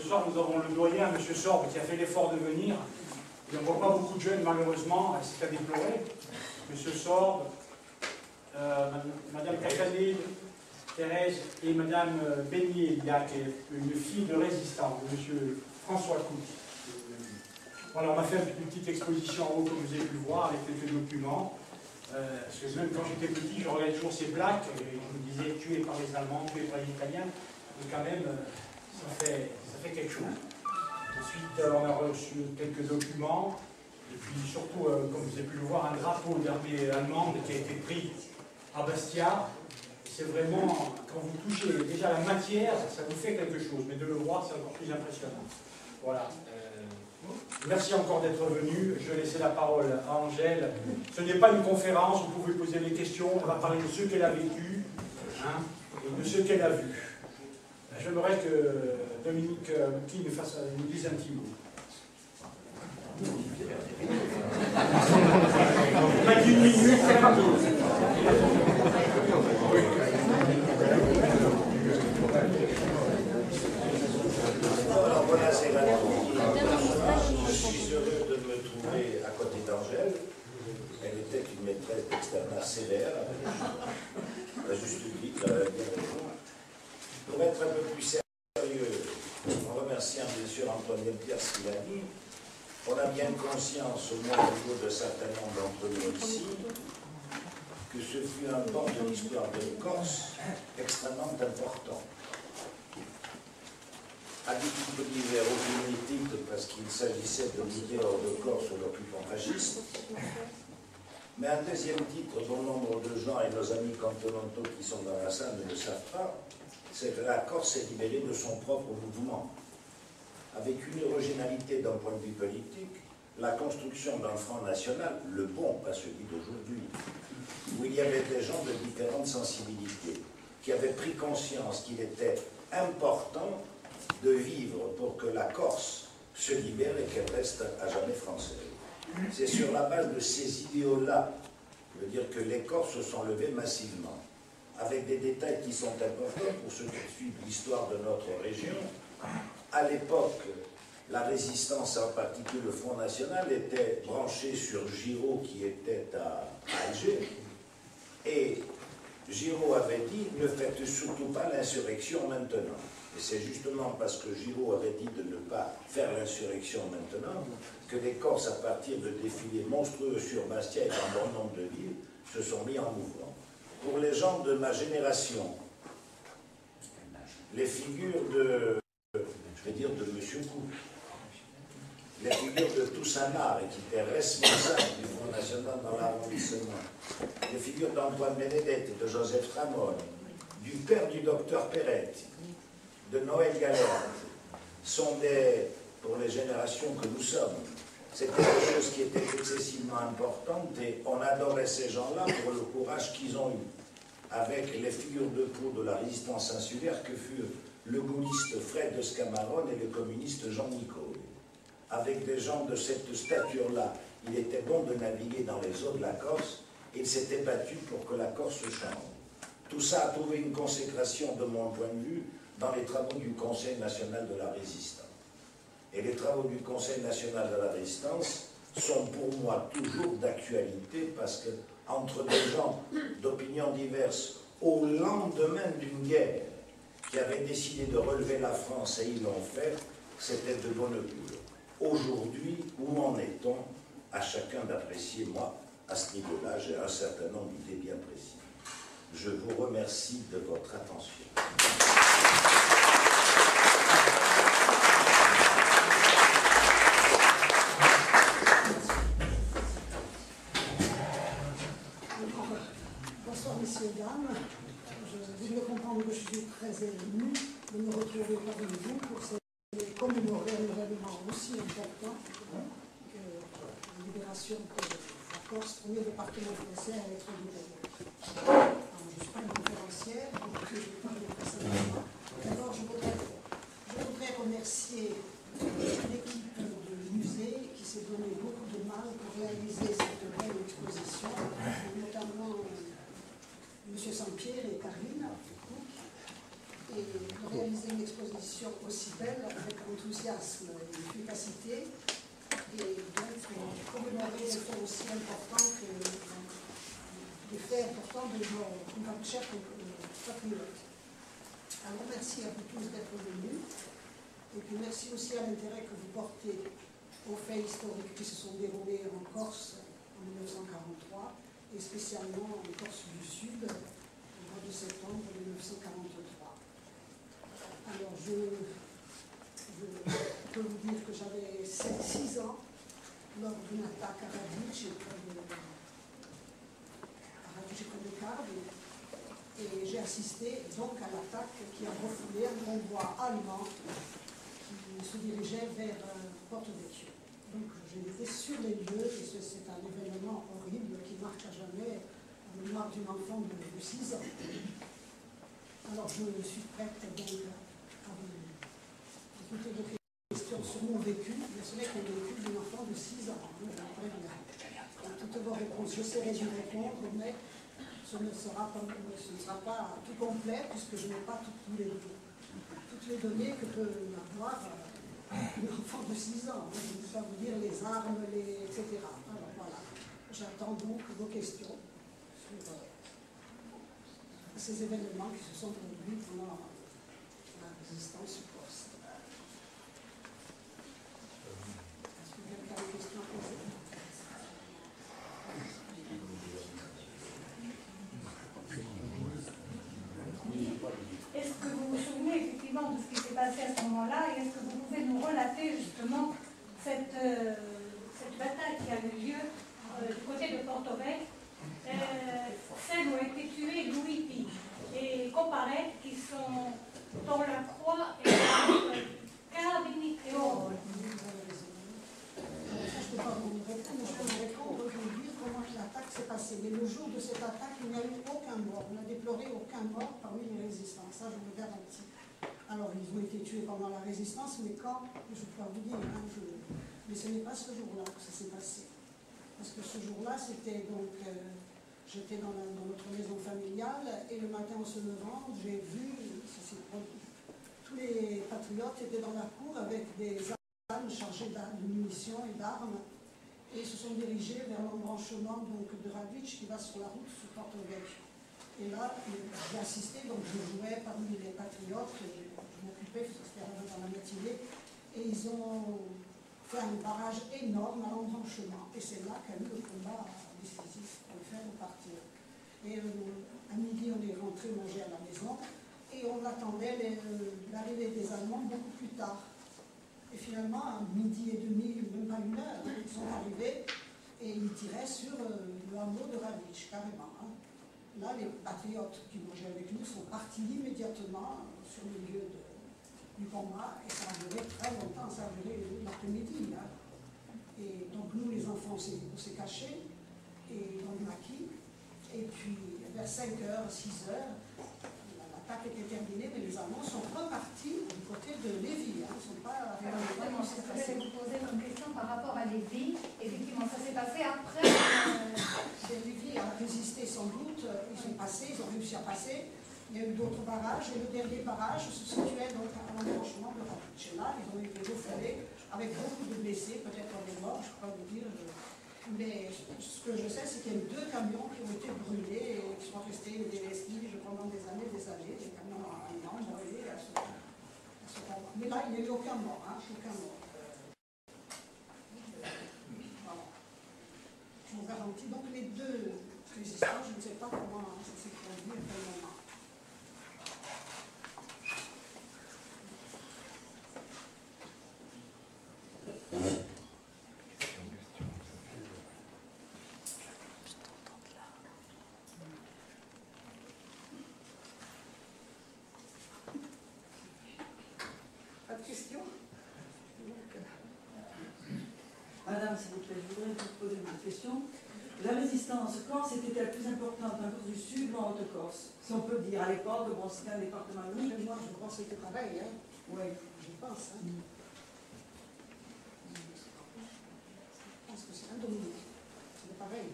soir, nous avons le doyen, M. Sorbe, qui a fait l'effort de venir. Et on ne voit pas beaucoup de jeunes, malheureusement, c'est à déplorer. M. Sorbe, Mme Cacanide, Thérèse et Mme Beignet, qui est une fille de résistant, de M. François Couty. Voilà, on m'a fait une petite exposition en haut, comme vous avez pu le voir, avec quelques documents. Parce que même quand j'étais petit, je regardais toujours ces plaques, et je me disais tué par les Allemands, tué par les Italiens, et quand même, ça fait quelque chose. Ensuite, on a reçu quelques documents, et puis surtout, comme vous avez pu le voir, un drapeau d'armée allemande qui a été pris à Bastia. C'est vraiment, quand vous touchez déjà la matière, ça vous fait quelque chose, mais de le voir, c'est encore plus impressionnant. Voilà. Merci encore d'être venu. Je vais laisser la parole à Angèle. Ce n'est pas une conférence, vous pouvez poser des questions. On va parler de ce qu'elle a vécu et de ce qu'elle a vu. J'aimerais que Dominique qui nous dise un petit mot. On a dit une minute, Alors voilà, c'est la je suis heureux de me trouver à côté d'Angèle. Elle était une maîtresse d'externat sévère, à juste titre. Pour être un peu plus sérieux, en remerciant bien sûr Antoine Delpierre ce qu'il a dit, on a bien conscience, au moins au niveau de certains nombres d'entre nous ici, que ce fut un pan de l'histoire de Corse extrêmement important. À des titres divers, aucune éthique, parce qu'il s'agissait de lutter hors de Corse sur l'occupant fasciste. Mais un deuxième titre, dont nombre de gens et nos amis cantonaux qui sont dans la salle ne le savent pas, c'est que la Corse s'est libérée de son propre mouvement. Avec une originalité d'un point de vue politique, la construction d'un front national, le bon, pas celui d'aujourd'hui, où il y avait des gens de différentes sensibilités, qui avaient pris conscience qu'il était important de vivre pour que la Corse se libère et qu'elle reste à jamais française. C'est sur la base de ces idéaux-là, je veux dire que les Corses se sont levés massivement, avec des détails qui sont importants pour ceux qui suivent l'histoire de notre région. À l'époque, la résistance, en particulier le Front National, était branchée sur Giraud qui était à Alger, et Giraud avait dit « ne faites surtout pas l'insurrection maintenant ». Et c'est justement parce que Giraud avait dit de ne pas faire l'insurrection maintenant que les Corses, à partir de défilés monstrueux sur Bastia et dans bon nombre de villes, se sont mis en mouvement. Pour les gens de ma génération, les figures de, je vais dire, de M. Coupe, les figures de Toussaint Mare, qui était responsable du Front National dans l'arrondissement, les figures d'Antoine Benedette et de Joseph Tramon, du père du docteur Perrette, de Noël Galère, sont des, pour les générations que nous sommes, c'était des choses qui étaient excessivement importantes et on adorait ces gens-là pour le courage qu'ils ont eu, avec les figures de proue de la résistance insulaire que furent le gaulliste Fred de Scamarone et le communiste Jean Nicole. Avec des gens de cette stature-là, il était bon de naviguer dans les eaux de la Corse et il s'était battu pour que la Corse change. Tout ça a trouvé une consécration, de mon point de vue, dans les travaux du Conseil national de la résistance. Et les travaux du Conseil national de la résistance sont pour moi toujours d'actualité parce que, entre des gens d'opinions diverses, au lendemain d'une guerre qui avait décidé de relever la France et ils l'ont fait, c'était de bonne augure. Aujourd'hui, où en est-on? À chacun d'apprécier, moi, à ce niveau-là, j'ai un certain nombre d'idées bien précises. Je vous remercie de votre attention. Bonsoir messieurs, dames. Je voulais comprendre que je suis très émue de me retrouver parmi vous pour commémorer un événement aussi important que la libération de la Corse, premier département français à être libéré. Alors, je ne suis pas une conférencière, donc je vais parler précédemment. D'abord, je voudrais remercier l'équipe du musée qui s'est donné beaucoup de mal pour réaliser cette belle exposition, notamment M. Saint-Pierre et Karine. Et le réaliser une exposition aussi belle avec enthousiasme et efficacité, et donc commémorer des faits aussi importants que des faits importants de nos chers compatriotes. Alors merci à vous tous d'être venus, et puis merci aussi à l'intérêt que vous portez aux faits historiques qui se sont déroulés en Corse en 1943, et spécialement en Corse du Sud, au mois de septembre 1943. Alors je peux vous dire que j'avais 6 ans lors d'une attaque à Radice, près de Cardi, et j'ai assisté donc à l'attaque qui a refoulé un convoi allemand qui se dirigeait vers Porto Vecchio. Donc j'ai été sur les lieux, et c'est un événement horrible qui marque à jamais la mémoire d'une enfant de 6 ans. Alors je suis prête donc à vous écouter vos questions sur mon vécu, mais ce n'est que le vécu d'une enfant de 6 ans. Toutes vos réponses, j'essaierai de répondre, mais ce ne sera pas tout complet, puisque je n'ai pas toutes les données que peut avoir un enfant de 6 ans. Je ne peux pas vous dire les armes, etc. Alors voilà, j'attends donc vos questions sur ces événements qui se sont produits pendant la résistance corse. Est-ce que quelqu'un a des questions à poser ? Est-ce que vous vous souvenez effectivement de ce qui s'est passé à ce moment-là, et est-ce que vous pouvez nous relater justement cette bataille qui avait lieu du côté de Porto Vecchio, celle où a été tué Louis Pi et Comparet, qui sont dans la croix et Carabini et Oro. Ça, je ne peux pas vous répondre, je vais répondre, je vais vous dire comment l'attaque s'est passée. Mais le jour de cette attaque, il n'y a eu aucun mort. On n'a déploré aucun mort parmi les résistants. Ça, je vous le garantis. Alors, ils ont été tués pendant la résistance, mais quand, je peux pas vous dire, hein, mais ce n'est pas ce jour-là que ça s'est passé. Parce que ce jour-là, c'était donc, j'étais dans notre maison familiale, et le matin en se levant, j'ai vu, tous les patriotes étaient dans la cour avec des armes chargées de munitions et d'armes, et se sont dirigés vers l'embranchement de Radice qui va sur la route sur Porto Vecchio. Et là, j'ai assisté, donc je jouais parmi les patriotes, je m'occupais, c'était dans la matinée, et ils ont fait un barrage énorme à l'embranchement. Et c'est là qu'a eu le combat décisif pour le faire repartir. Et à midi, on est rentré manger à la maison, et on attendait l'arrivée des Allemands beaucoup plus tard. Et finalement, à midi et demi, même pas 1 heure, ils sont arrivés et ils tiraient sur le hameau de Radice, carrément. Hein. Là, les patriotes qui mangeaient avec nous sont partis immédiatement sur le lieu du combat, et ça a duré très longtemps, ça a duré l'après-midi. Hein. Et donc nous, les enfants, on s'est cachés, et dans le maquis, et puis vers 5h, 6h, l'attaque était terminée, mais les Allemands sont repartis du côté de Lévis. Hein. Ils ne sont pas arrivés à Je vais vous poser une question par rapport à Lévis. Effectivement, ça s'est passé après. Lévis a résisté sans doute, ils ont réussi à passer. Il y a eu d'autres barrages, et le dernier barrage se situait donc à l'embranchement de Radice. Là, ils ont été refoulés avec beaucoup de blessés, peut-être des morts, je ne peux pas vous dire. Mais ce que je sais, c'est qu'il y a eu 2 camions qui ont été brûlés et qui sont restés des vestiges pendant des années, des camions allemands brûlés à ce combat. Mais là, il n'y a eu aucun mort, hein, aucun mort. Voilà. Je vous garantis. Donc les 2 résistants, je ne sais pas comment ça s'est produit à quel moment. Question. Madame, s'il vous plaît, je voudrais vous poser une question. La résistance corse était-elle plus importante en Corse du Sud ou en Haute-Corse? Si on peut dire, à l'époque, bon, c'était un département unique. Moi, je crois que c'était pareil. Hein. Oui. Je pense. Hein. Je pense que c'est indominique. C'est pareil.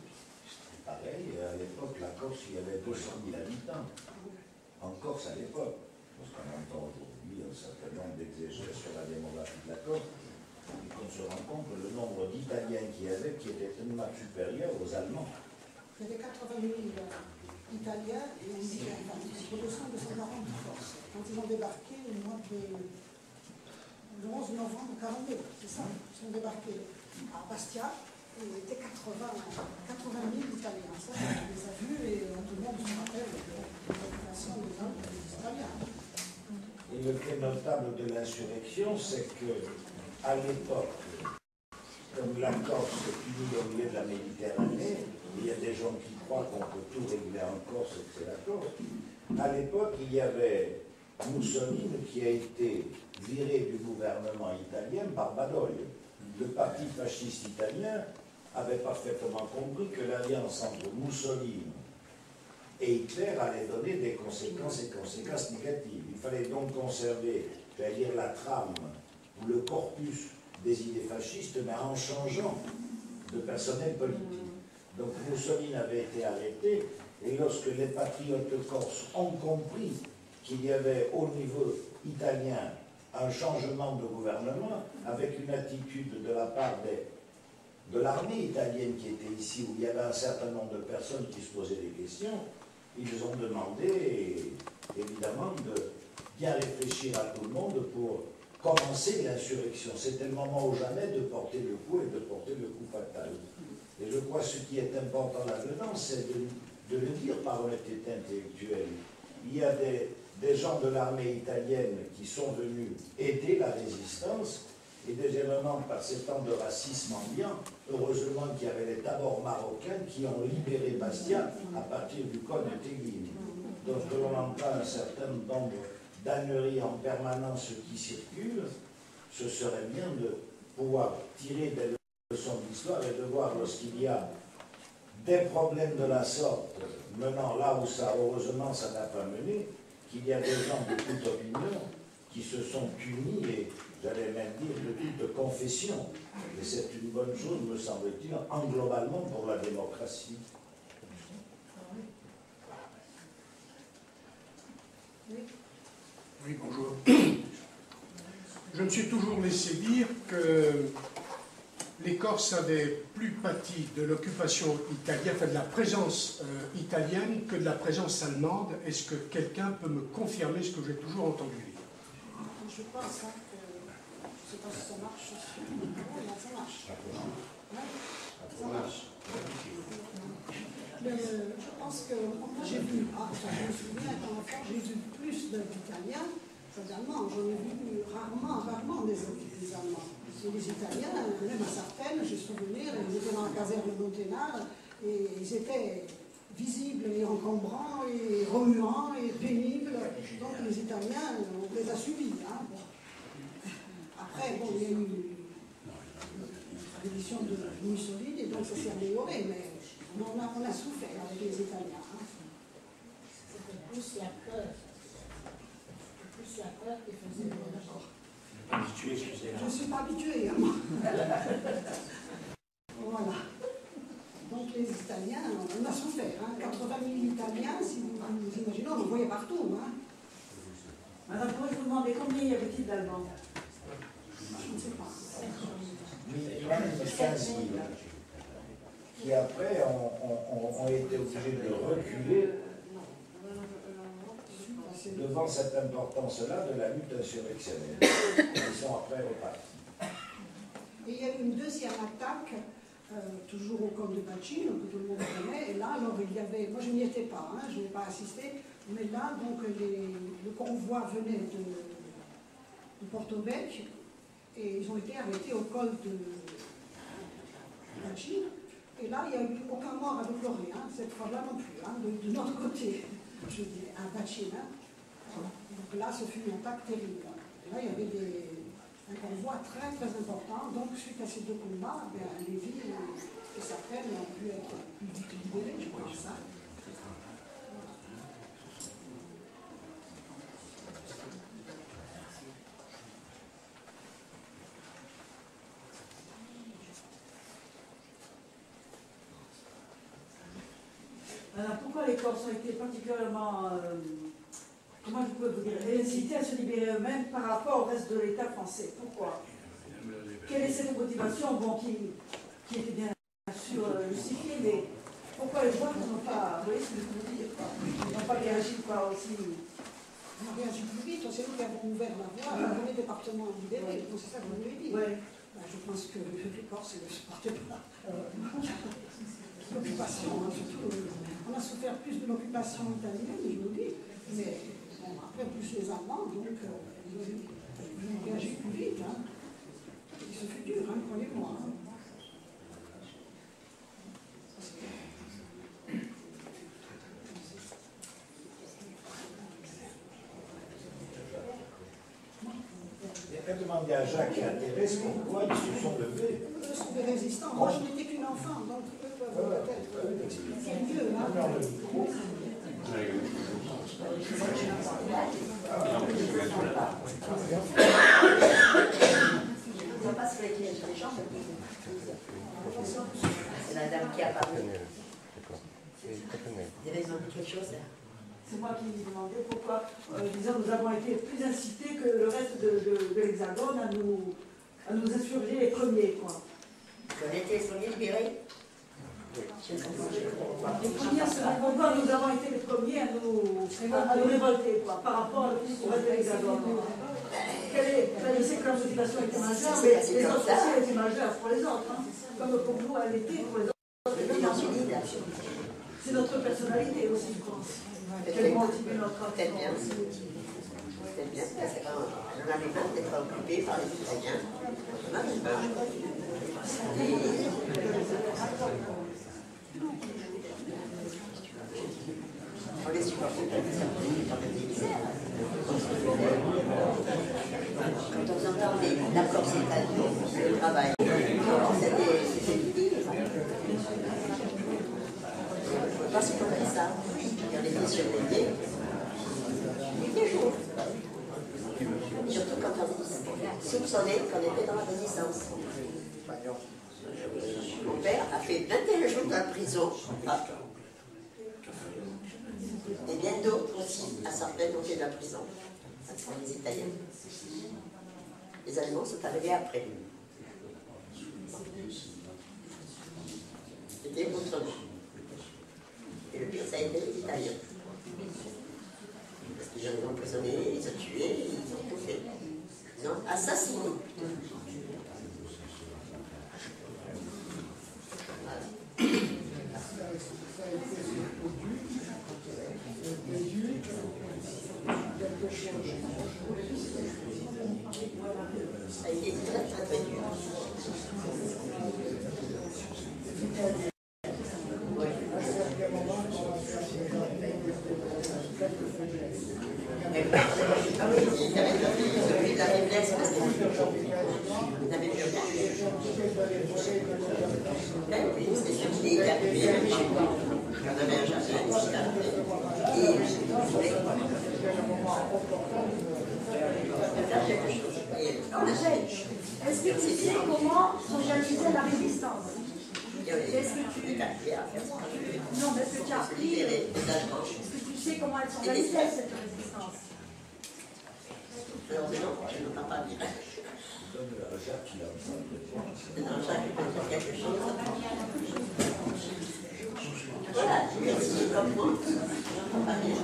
C'était pareil, à l'époque, la Corse, il y avait 200 000 habitants. En Corse, à l'époque, parce qu'on entend aujourd'hui un certain nombre d'exégèses sur la démographie de la Corse, et qu'on se rend compte que le nombre d'Italiens qu'il y avait qui était tellement supérieur aux Allemands. Il y avait 80 000 Italiens et on dit entre 200 et 240 Corses. Quand ils ont débarqué au mois de le 11 novembre 42, c'est ça, ils sont débarqués à Bastia et il était 80 000 Italiens. Ça, on les a vus et tout le monde se rappelle de l'occupation des Italiens. Et le fait notable de l'insurrection, c'est que à l'époque, comme la Corse est unie au milieu de la Méditerranée, il y a des gens qui croient qu'on peut tout régler en Corse et que c'est la Corse. À l'époque, il y avait Mussolini qui a été viré du gouvernement italien par Badoglio. Le parti fasciste italien avait parfaitement compris que l'alliance entre Mussolini et Hitler allait donner des conséquences et conséquences négatives. Il fallait donc conserver, j'allais dire, la trame ou le corpus des idées fascistes, mais en changeant de personnel politique. Donc Mussolini avait été arrêté, et lorsque les patriotes corses ont compris qu'il y avait au niveau italien un changement de gouvernement, avec une attitude de la part de l'armée italienne qui était ici, où il y avait un certain nombre de personnes qui se posaient des questions, ils ont demandé, évidemment, de bien réfléchir à tout le monde pour commencer l'insurrection. C'était le moment ou jamais de porter le coup et de porter le coup fatal. Et je crois que ce qui est important là-dedans, c'est de le dire par honnêteté intellectuelle. Il y a des gens de l'armée italienne qui sont venus aider la résistance, et deuxièmement, par ces temps de racisme ambiant, heureusement qu'il y avait les tabors marocains qui ont libéré Bastia à partir du col de Teguine. Donc, que l'on entend un certain nombre d'âneries en permanence qui circulent, ce serait bien de pouvoir tirer des leçons d'histoire et de voir lorsqu'il y a des problèmes de la sorte menant là où ça, heureusement, ça n'a pas mené, qu'il y a des gens de toute opinion qui se sont unis et, j'allais même dire, de toute confession. Et c'est une bonne chose, me semble-t-il, globalement pour la démocratie. Oui, bonjour. Je me suis toujours laissé dire que les Corses avaient plus pâti de l'occupation italienne, enfin de la présence italienne, que de la présence allemande. Est-ce que quelqu'un peut me confirmer ce que j'ai toujours entendu dire? Je pense que, je ne sais pas si ça marche, oui, ça marche. Ça marche. Je pense que, moi j'ai vu, je me souviens qu'en enfant, j'ai vu plus d'Italiens que d'Allemands. J'en ai vu rarement des Allemands. Et les Italiens, même à Sartène, j'ai souvenir, ils étaient dans la caserne de Monténard, et ils étaient visibles et encombrants, et remuants, et pénibles. Donc les Italiens, on les a suivis. Hein. Après, bon, il y a eu l'édition de Mussolini, et donc ça s'est amélioré, mais on a souffert avec les Italiens. Hein. C'était plus la peur. Plus la peur qui faisait le rapport. Je ne suis pas habituée, hein, moi. Voilà. Donc les Italiens, on a souffert. Hein. 80 000 Italiens, si vous imaginez, on les voyait partout. Hein. Madame, pourrais-je vous demander combien y avait-il d'Allemands? Je ne sais pas. Il y en a 15 000 qui après ont été obligés de reculer devant cette importance-là de la lutte insurrectionnelle. Ils sont après repartis. Et il y a eu une deuxième attaque, toujours au camp de Bacino, que tout le monde connaît, et là, alors, il y avait, moi je n'y étais pas, hein, je n'ai pas assisté, mais là, donc, le convoi venait de Porto Vecchio, et ils ont été arrêtés au col de Bacino, et là, il n'y a eu aucun mort à déplorer, hein, cette fois-là non plus, hein, de notre côté, je dis, à Bacino. Donc là, ce fut une attaque terrible. Et là, il y avait un convoi très très important. Donc, suite à ces deux combats, les villes et certaines ont pu être plus vite libérées, je pense. Hein. Alors, pourquoi les Corses ont été particulièrement comment je peux vous dire, et inciter à se libérer eux-mêmes par rapport au reste de l'État français. Pourquoi? Quelle est cette motivation, bon, qui était bien sûr justifiée, mais pourquoi les gens n'ont pas, vous voyez ce que je veux dire, ils n'ont pas réagi quoi aussi? On a réagi plus vite, c'est nous qui avons ouvert la voie dans les départements libérés, donc c'est ça que vous voulez dire. Ouais. Je pense que le Corse ne supportait pas l'occupation, hein, surtout. On a souffert plus de l'occupation italienne, je vous dis, mais bon, après plus les Allemands, donc ils ont réagi plus vite. Hein. Et ce fut dur, hein, croyez-moi. Hein. Elle demandait à Jacques et à Thérèse pourquoi ils se sont levés. Eux sont des résistants. Moi, je n'étais qu'une enfant, donc eux peuvent peut-être expliquer mieux. Hein. On va pas se fléquer sur les gens. C'est la dame qui a parlé. Vous avez demandé quelque chose là? C'est moi qui me demandais pourquoi, disons, nous avons été plus incités que le reste de l'Hexagone à nous insurger les premiers, quoi. Vous avez été les premiers libérés? Les premiers, pourquoi nous avons été les premiers à nous révolter, quoi, par rapport au reste de l'Hexagone. Je sais que la motivation était majeure, mais les autres aussi, elle était majeure pour les autres. Hein. Comme pour nous, elle était pour les autres. C'est notre personnalité aussi, je pense. Quelle motive notre action. Peut-être bien, parce qu'on avait marre d'être occupés par les Italiens. On les supportait pas, quand même des misères. Quand on entendait la Corse italienne, le travail, c'était difficile. Il ne faut pas supporter ça. On était surveillés. Des jours. Surtout quand on soupçonnait qu'on était dans la résistance. Mon père a fait 21 jours dans la prison. Et bien d'autres aussi, à Sartène, ont fait de la prison. Pour les Italiens. Les Allemands sont arrivés après. C'était contre nous. Et le pire, ça a été les Italiens. Parce qu'ils ont emprisonné, ils ont tué, ils ont tout fait. Ils ont assassiné. Ça a été très très très dur. De la faiblesse parce qu'ils n'avaient plus rien. Oui, c'est sûr qu'il est arrivé même chez moi. On avait un jardin, et je voulais faire quelque chose. Est-ce que tu sais comment s'organiser la résistance? Est-ce que tu Non, mais est-ce que tu as appris? Est-ce que tu sais comment elle s'organisait cette résistance? Alors non, je n'entends pas bien. Non, Jacques peut dire quelque chose. Voilà, merci, comme moi. Je n'entends pas bien.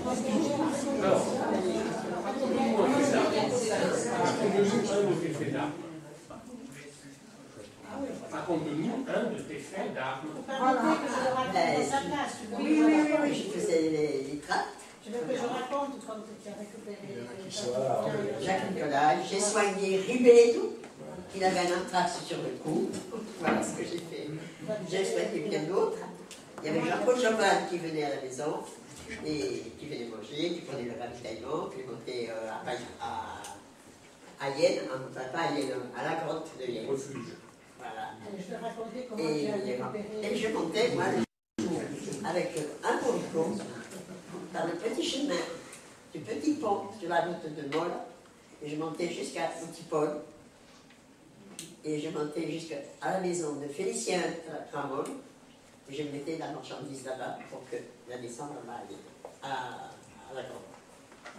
Raconte-nous un de tes faits d'armes. Oui, je faisais les tracts. Je veux que je raconte quand tu as récupéré. Jacques Nicolas, j'ai soigné Ribédou. Il avait un anthrax sur le cou. Voilà ce que j'ai fait. J'ai soigné bien d'autres. Il y avait Jean-Paul Joban qui venait à la maison et qui venait manger, qui prenait le ravitaillement, qui montait à Yenne, pas à Yenne, à la grotte de Yenne. Voilà. Je te racontais comment tu as récupéré. Et je montais, moi, avec un bourricot, dans le petit chemin du petit pont sur la route de Molle, et je montais jusqu'à Petit Paul, et je montais jusqu'à la maison de Félicien Tramol, et je mettais la marchandise là-bas pour que la descendre là-bas à la grotte.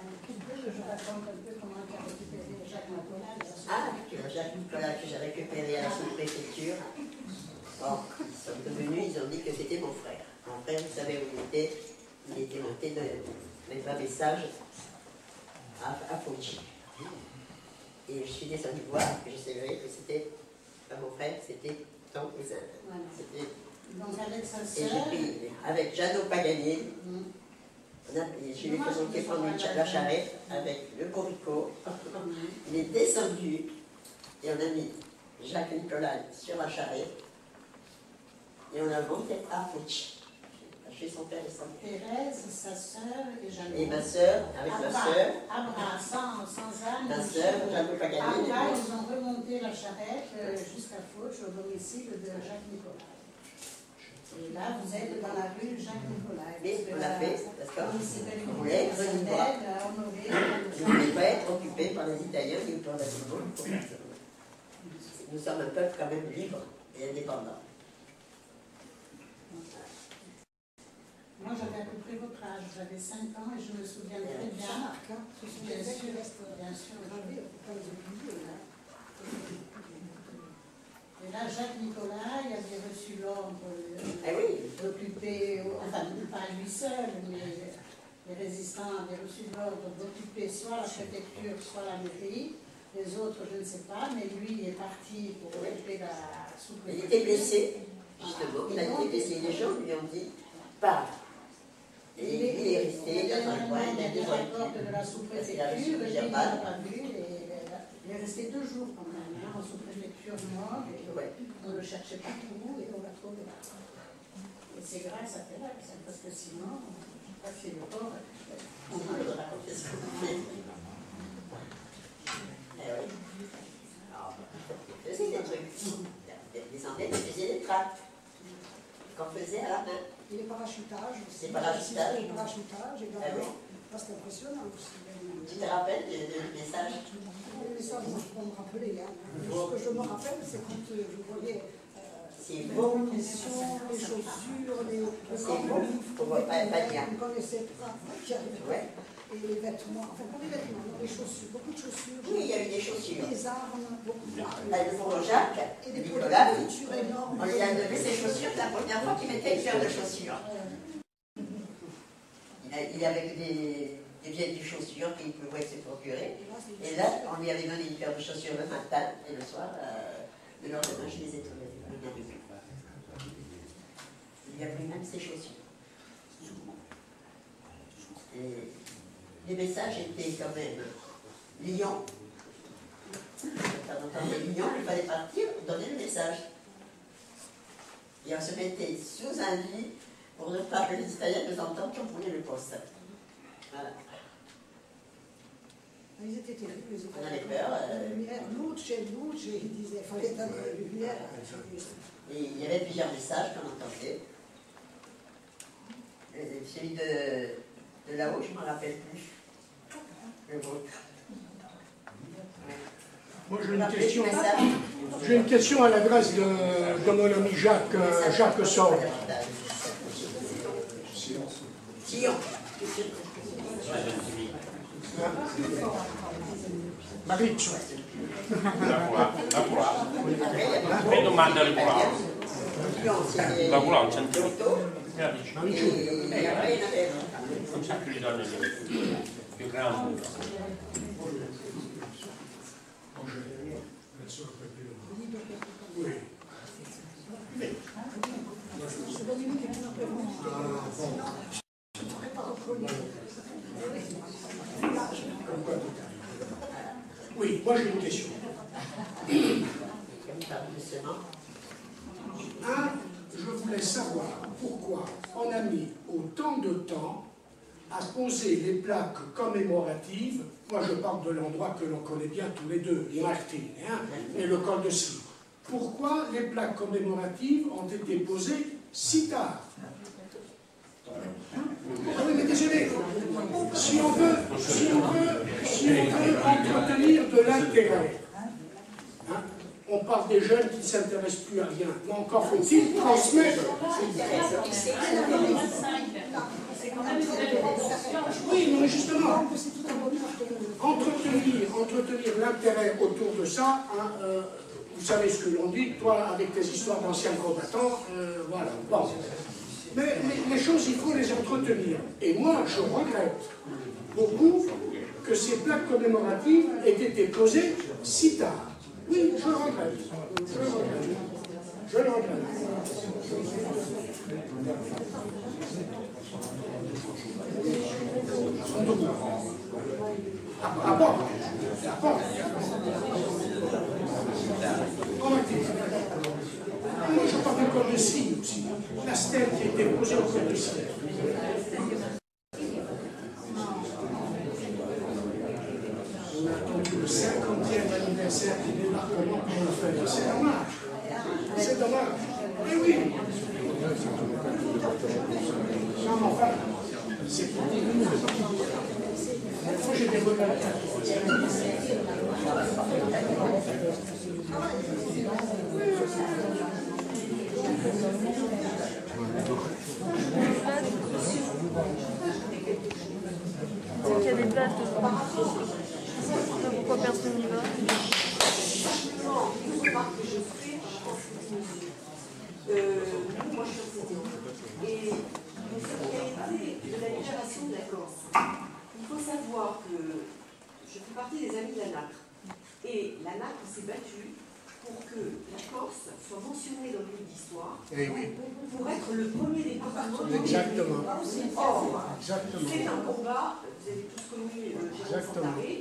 Je raconte un peu comment tu as récupéré Jacques Nicolas. Ah, Jacques Nicolas que j'ai récupéré à la sous-préfecture. Bon, ils sont devenus, ils ont dit que c'était mon frère. Mon frère, vous savez où il était monté de mettre un message à Fauci. Et je suis descendue voir, que je savais que c'était pas mon frère, c'était ton cousin. Voilà. Donc avec sa Et sœur. j'ai pris avec Jeannot Pagani, je lui ai présenté prendre la charrette avec le corico. Il est descendu et on a mis Jacques Nicolas sur la charrette et on a monté à Fauci. Chez son père et son père. Thérèse, sa sœur et Jeannot. Et ma sœur, avec ma sœur. Abra, sans âme. Ma sœur, Jeannot Pagani. Après, ils ont remonté la charrette jusqu'à Fauci, au domicile de Jacques Nicolas. Et là, vous êtes dans la rue Jacques Nicolas. Mais on l'a fait parce qu'on voulait être libre. honoré. On ne voulait pas être occupé par les Italiens ni par les Allemands. Nous sommes un peuple quand même libre et indépendant. Moi, j'avais à peu près votre âge, j'avais 5 ans et je me souviens très bien. Bien sûr, bien sûr. Et là, Jacques Nicolas, il avait reçu l'ordre d'occuper, enfin, pas lui seul, mais les résistants avaient reçu l'ordre d'occuper soit la préfecture, soit la mairie. Les autres, je ne sais pas, mais lui, il est parti pour occuper la sous-préfecture. Il était blessé, justement. Il a été blessé. Les gens lui ont dit, pars. Et il est resté dans un coin, il a des rapports de la sous-préfecture, il n'a pas vu, il est resté 2 jours quand même, en sous-préfecture nord, et on ne le cherchait pas trop, et on l'a trouvé là. Et c'est grâce à Thérèse, parce que sinon, je ne sais pas si le corps, on va raconter ce qu'on fait. Eh oui. Alors, il faisait des trucs. Il descendait, il faisait des trappes qu'on faisait à la main. Et les parachutages aussi. Les parachutages. Les parachutages également. C'est impressionnant aussi. Tu te rappelles des messages? Les messages, moi, je peux me rappeler. Hein. Ce que je me rappelle, c'est quand je voyais les munitions, les chaussures, les on ne connaissait pas qui arrivait. Et les vêtements, enfin pas les vêtements, les chaussures, beaucoup de chaussures. Oui, il y a eu des chaussures. Des armes, beaucoup d'armes. Pour Jacques, et des Nicolas, chaussures énormes. on lui a donné ses chaussures la première fois qu'il mettait une paire de chaussures. Il avait des vieilles chaussures qu'il pouvait se procurer. Et là, on lui avait donné une paire de chaussures le matin et le soir, le lendemain, je les ai trouvées. Il a pris même ses chaussures. Et les messages étaient quand même Lyon. Quand on entendait Lyon, il fallait partir, donner le message. Et on se mettait sous un lit pour ne pas que les Italiens nous entendent qu'on prenait le poste. Voilà. Ils étaient terribles, les Italiens. On avait peur. Luce, ils disaient, il fallait éteindre la lumière. Et il y avait plusieurs messages qu'on entendait. Celui de là-haut, je ne me rappelle plus. Le vôtre. Moi, j'ai une question à l'adresse de mon ami Jacques Sorgue. Sion. Marizzo. Che domanda le curavo? La curavo, c'è non c'è più le donne più grandi. Oui, moi j'ai une question. Je voulais savoir pourquoi on a mis autant de temps à poser les plaques commémoratives. Moi je parle de l'endroit que l'on connaît bien tous les deux, Martine, et le col de Cire. Pourquoi les plaques commémoratives ont été posées si tard? Ah oui, mais désolé, si on veut entretenir de l'intérêt, on parle des jeunes qui ne s'intéressent plus à rien, mais encore faut-il transmettre. Oui, mais justement, entretenir l'intérêt autour de ça, hein, vous savez ce que l'on dit, toi avec tes histoires d'anciens combattants, voilà. Bon. Mais les choses, il faut les entretenir. Et moi, je regrette beaucoup que ces plaques commémoratives aient été posées si tard. Oui, je le regrette. Je le regrette. Je le regrette. Ah bon? Moi, je parle encore de signe aussi. La stèle qui a été posée au code de signe. On a attendu le 50e anniversaire du débarquement pour le faire. C'est dommage. C'est dommage. Eh oui. Non, mais enfin, c'est pour dire. Moi, j'ai des regrets. C'est qu'il y a des places devant. Pourquoi personne n'y va? Moi, je suis au et pour ce qui a été de la libération de la Corse, il faut savoir que je fais partie des amis de la NACRE. Et la NACRE s'est battue pour que la Corse soit mentionnée dans le livre d'histoire, pour être le premier département. Exactement. Or, c'est un combat, vous avez tous connu Jérôme Santaré,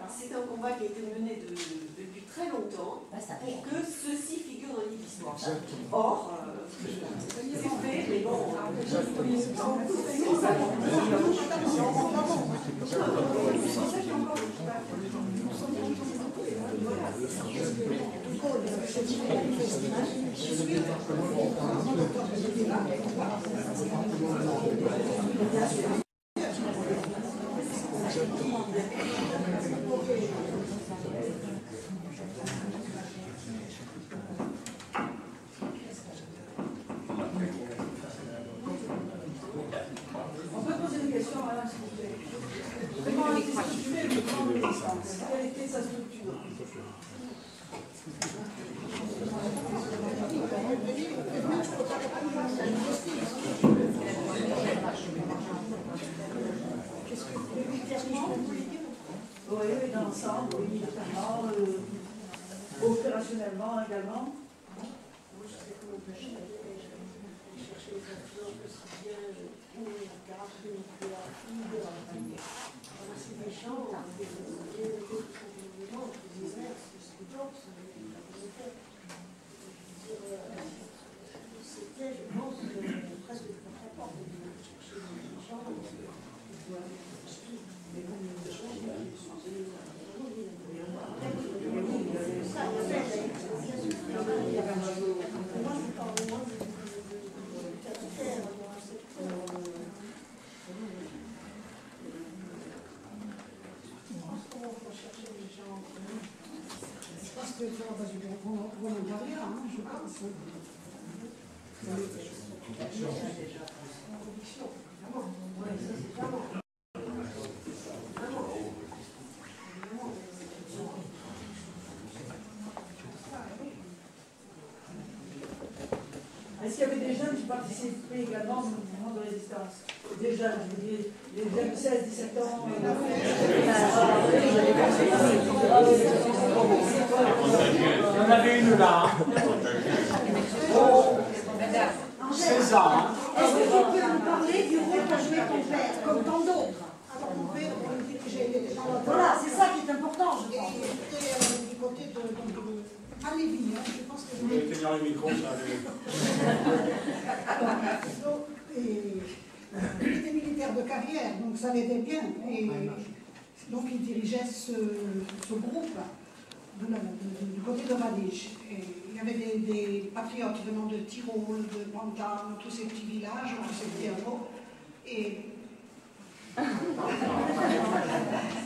c'est un combat qui a été mené depuis très longtemps pour que ceci figure dans le livre d'histoire. Or, c'est fait, mais bon. On peut poser des questions, madame, s'il vous plaît. Comment a été structurée le plan de résistance? Quelle était sa structure? Oui, dans l'ensemble, oui, militairement, opérationnellement également. Je pense du volontariat, je pense. Est-ce qu'il y avait des jeunes qui participaient également au mouvement de résistance? Des jeunes, je veux dire, les jeunes de 16-17 ans. Il y en avait une là. 16 ans. Est-ce que tu peux nous parler du rôle qu'a joué ton père, comme tant d'autres? Alors, mon père, on dirigeait les gens. Voilà, c'est ça qui est important, je pense. Il était du côté de Alévi, je pense que vous voulez tenir le micro, ça. Il était militaire de carrière, donc ça l'aidait bien. Et donc il dirigeait ce groupe du côté de Radiche. Et il y avait des patriotes venant de Tyrol, de Bretagne, tous ces petits villages, tous ces petits hameaux. Et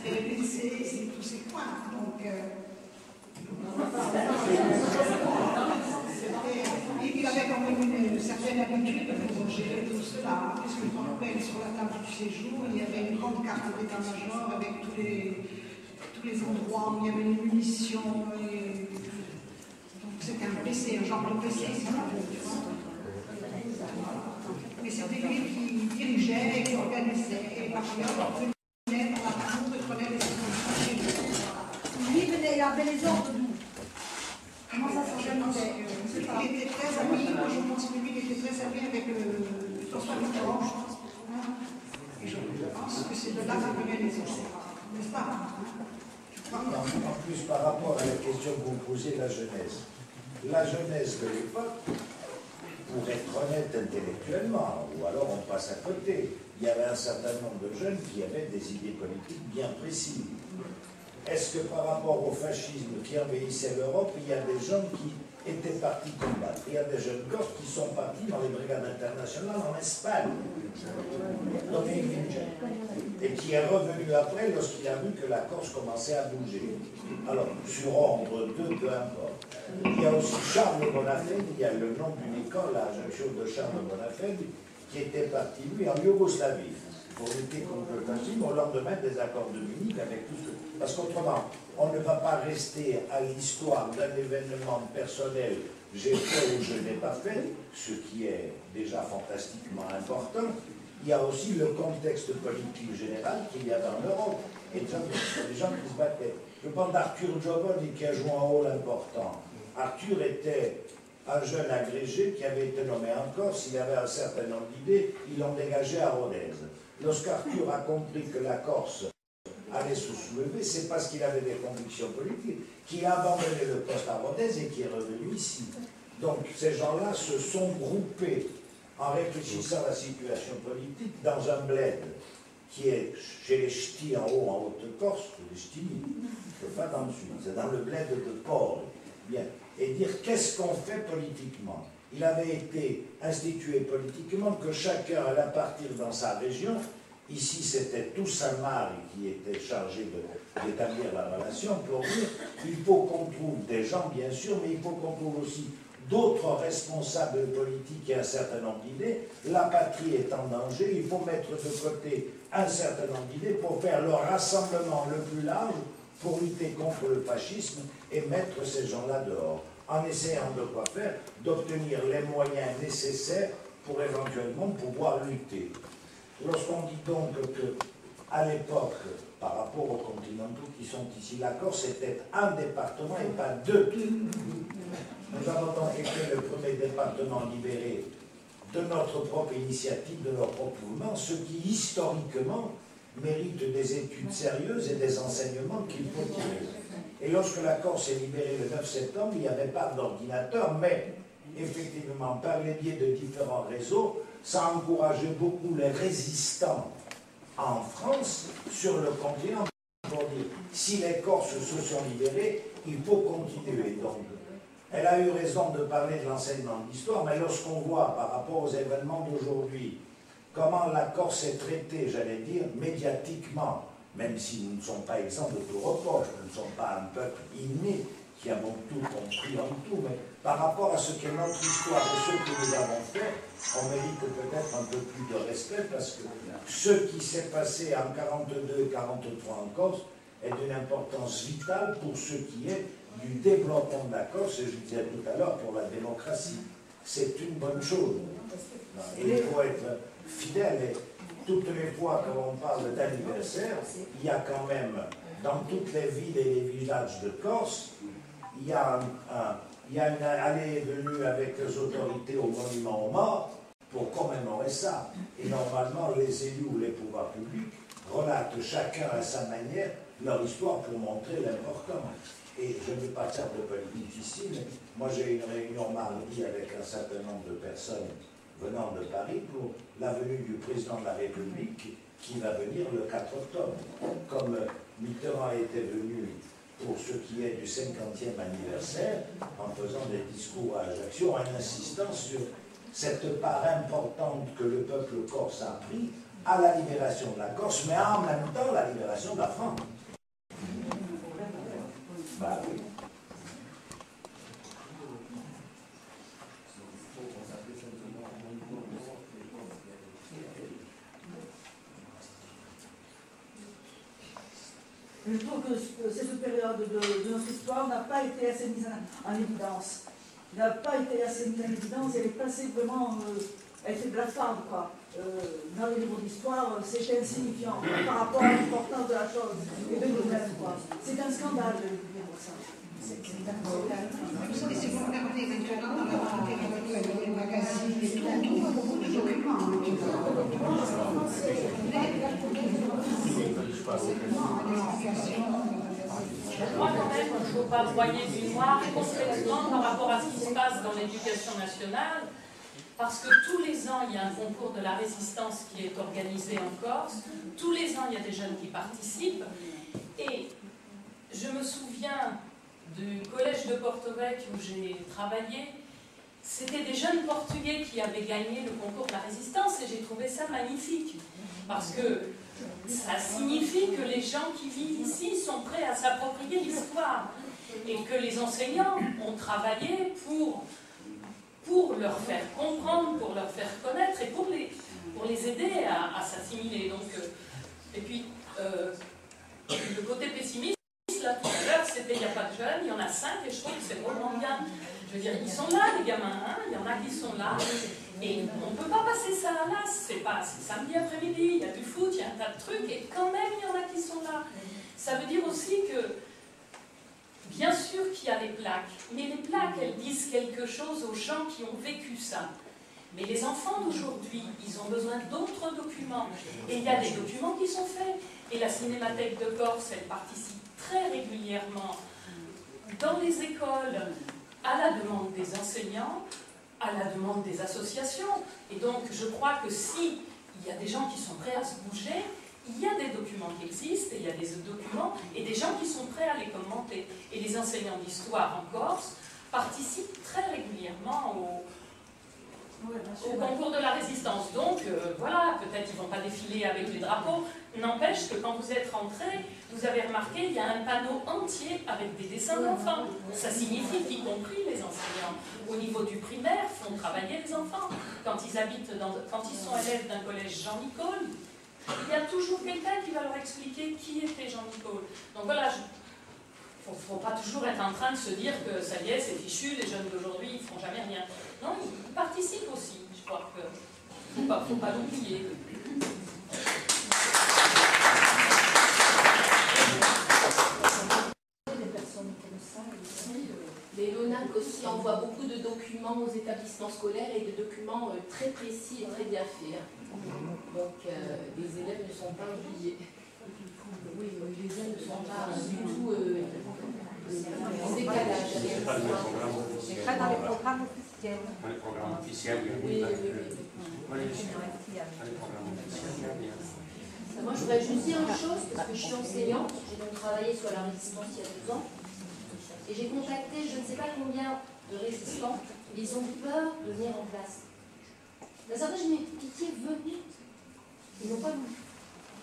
les lycées, c'est tous ces coins. Donc, il avait quand même une certaine habitude gérer tout cela, puisque je me rappelle sur la table du séjour, il y avait une grande carte d'état-major avec tous les endroits où il y avait les munitions. Donc c'était un PC, un genre de PC, si tu vois. Mais c'était lui qui dirigeait et qui organisait. Et parfois, on venait dans la cour et prenait les dispositions chez lui. Lui venait, il avait les ordres d'où? Comment ça s'organisait? Il était très ami, moi je pense que lui il était très ami avec François Mitterrand, je pense. Et je pense que c'est de là que venaient les ordres, n'est-ce pas? En plus, par rapport à la question que vous posez, la jeunesse de l'époque, pour être honnête intellectuellement, ou alors on passe à côté, il y avait un certain nombre de jeunes qui avaient des idées politiques bien précises. Est-ce que par rapport au fascisme qui envahissait l'Europe, il y a des gens qui étaient partis combattre? Il y a des jeunes Corses qui sont partis dans les brigades internationales en Espagne, et qui est revenu après lorsqu'il a vu que la Corse commençait à bouger. Alors, sur ordre d'eux, peu importe. Il y a aussi Charles Bonafede, il y a le nom d'une école à Ajaccio de Charles Bonafede, qui était parti, lui, en Yougoslavie, pour lutter contre le fascisme au lendemain des accords de Munich, avec tout ce que... Parce qu'autrement, on ne va pas rester à l'histoire d'un événement personnel, j'ai fait ou je n'ai pas fait, ce qui est déjà fantastiquement important. Il y a aussi le contexte politique général qu'il y a dans l'Europe. Et des gens qui se battaient. Je parle d'Arthur Giovanni qui a joué un rôle important. Arthur était un jeune agrégé qui avait été nommé en Corse, il avait un certain nombre d'idées, ils l'ont dégagé à Rodez. Lorsqu'Arthur a compris que la Corse allait se soulever, c'est parce qu'il avait des convictions politiques, qu'il a abandonné le poste à Rodez et qui est revenu ici. Donc ces gens-là se sont groupés en réfléchissant à la situation politique dans un bled qui est chez les ch'tis en haut, en Haute-Corse, les ch'tis, pas dans le sud, c'est dans le bled de Port. Bien. Et dire qu'est-ce qu'on fait politiquement. Il avait été institué politiquement que chacun allait partir dans sa région. Ici, c'était Toussaint qui était chargé d'établir la relation pour dire il faut qu'on trouve des gens, bien sûr, mais il faut qu'on trouve aussi d'autres responsables politiques et un certain nombre d'idées. La patrie est en danger, il faut mettre de côté un certain nombre d'idées pour faire le rassemblement le plus large pour lutter contre le fascisme et mettre ces gens-là dehors, en essayant de quoi faire, d'obtenir les moyens nécessaires pour éventuellement pouvoir lutter. Lorsqu'on dit donc que, à l'époque, par rapport aux continentaux qui sont ici, la Corse était un département et pas deux. Nous avons donc été le premier département libéré de notre propre initiative, de notre propre mouvement, ce qui historiquement mérite des études sérieuses et des enseignements qu'il faut tirer. Et lorsque la Corse est libérée le 9 septembre, il n'y avait pas d'ordinateur, mais effectivement, par les biais de différents réseaux, ça a encouragé beaucoup les résistants en France, sur le continent, pour dire, si les Corses se sont libérés, il faut continuer. Donc, elle a eu raison de parler de l'enseignement de l'histoire, mais lorsqu'on voit par rapport aux événements d'aujourd'hui, comment la Corse est traitée, j'allais dire, médiatiquement, même si nous ne sommes pas exempts de tout reproche, nous ne sommes pas un peuple inné qui avons tout compris en tout, mais par rapport à ce qu'est notre histoire et ce que nous avons fait, on mérite peut-être un peu plus de respect parce que ce qui s'est passé en 42 et 43 en Corse est d'une importance vitale pour ce qui est du développement de la Corse, et je disais tout à l'heure, pour la démocratie. C'est une bonne chose. Et il faut être fidèle. Et toutes les fois que l'on parle d'anniversaire, il y a quand même, dans toutes les villes et les villages de Corse, il y a une allée et venue avec les autorités au monument aux morts pour commémorer ça. Et normalement, les élus ou les pouvoirs publics relatent chacun à sa manière leur histoire pour montrer l'importance. Et je ne vais pas faire de politique ici, mais moi j'ai une réunion mardi avec un certain nombre de personnes venant de Paris pour la venue du président de la République qui va venir le 4 octobre. Comme Mitterrand était venu pour ce qui est du 50e anniversaire, en faisant des discours à Ajaccio, en insistant sur cette part importante que le peuple corse a pris à la libération de la Corse, mais en même temps la libération de la France. Bah oui. je trouve que cette période de notre histoire n'a pas été assez mise en évidence. N'a pas été assez mise en évidence, elle est passée vraiment, elle était blafarde, quoi. Dans les livres d'histoire, c'est insignifiant par rapport à l'importance de la chose et de nous-mêmes, quoi. C'est un scandale de publier pour ça. C'est un scandale. Si vous regardez éventuellement dans la littérature, les magazines, les plateaux, il y a beaucoup de documents. Je crois quand même qu'il ne faut pas broyer du noir complètement par rapport à ce qui se passe dans l'éducation nationale, parce que tous les ans, il y a un concours de la résistance qui est organisé en Corse, tous les ans, il y a des jeunes qui participent, et je me souviens du collège de Porto Vecchio où j'ai travaillé, c'était des jeunes Portugais qui avaient gagné le concours de la résistance, et j'ai trouvé ça magnifique, parce que ça signifie que les gens qui vivent ici sont prêts à s'approprier l'histoire et que les enseignants ont travaillé pour leur faire comprendre, pour leur faire connaître et pour les aider à s'assimiler. Donc, et puis, le côté pessimiste, là tout à l'heure, c'était il n'y a pas de jeunes, il y en a 5 et je trouve que c'est vraiment bien. Je veux dire, ils sont là, les gamins, hein, il y en a qui sont là. Et on ne peut pas passer ça à l'as, c'est samedi après-midi, il y a du foot, il y a un tas de trucs, et quand même il y en a qui sont là. Ça veut dire aussi que, bien sûr qu'il y a les plaques, mais les plaques, elles disent quelque chose aux gens qui ont vécu ça. Mais les enfants d'aujourd'hui, ils ont besoin d'autres documents. Et il y a des documents qui sont faits. Et la Cinémathèque de Corse, elle participe très régulièrement dans les écoles, à la demande des enseignants, à la demande des associations. Et donc, je crois que s'il y a des gens qui sont prêts à se bouger, il y a des documents qui existent, et il y a des documents, et des gens qui sont prêts à les commenter. Et les enseignants d'histoire en Corse participent très régulièrement au concours de la résistance. Donc, voilà, peut-être ils ne vont pas défiler avec les drapeaux. N'empêche que quand vous êtes rentrés, vous avez remarqué, il y a un panneau entier avec des dessins d'enfants. Ça signifie qu'y compris les enseignants, au niveau du primaire, font travailler les enfants. Quand ils sont élèves d'un collège Jean-Nicole, il y a toujours quelqu'un qui va leur expliquer qui était Jean-Nicole. Donc voilà, il ne faut pas toujours être en train de se dire que ça y est, c'est fichu, les jeunes d'aujourd'hui, ils ne feront jamais rien. Non, ils participent aussi, je crois que il ne faut pas l'oublier. Les LONAC aussi envoient beaucoup de documents aux établissements scolaires et des documents très précis et très bien faits. Donc les élèves ne sont pas oubliés. Oui, les élèves ne sont pas du tout en décalage. C'est pas dans les programmes officiels. Dans les programmes officiels, oui. Moi, je voudrais juste dire une chose, parce que je suis enseignante, j'ai donc travaillé sur la résistance il y a 2 ans, et j'ai contacté je ne sais pas combien de résistants, et ils ont peur de venir en classe. Dans certains, j'ai mis pitié, venez. Ils n'ont pas voulu.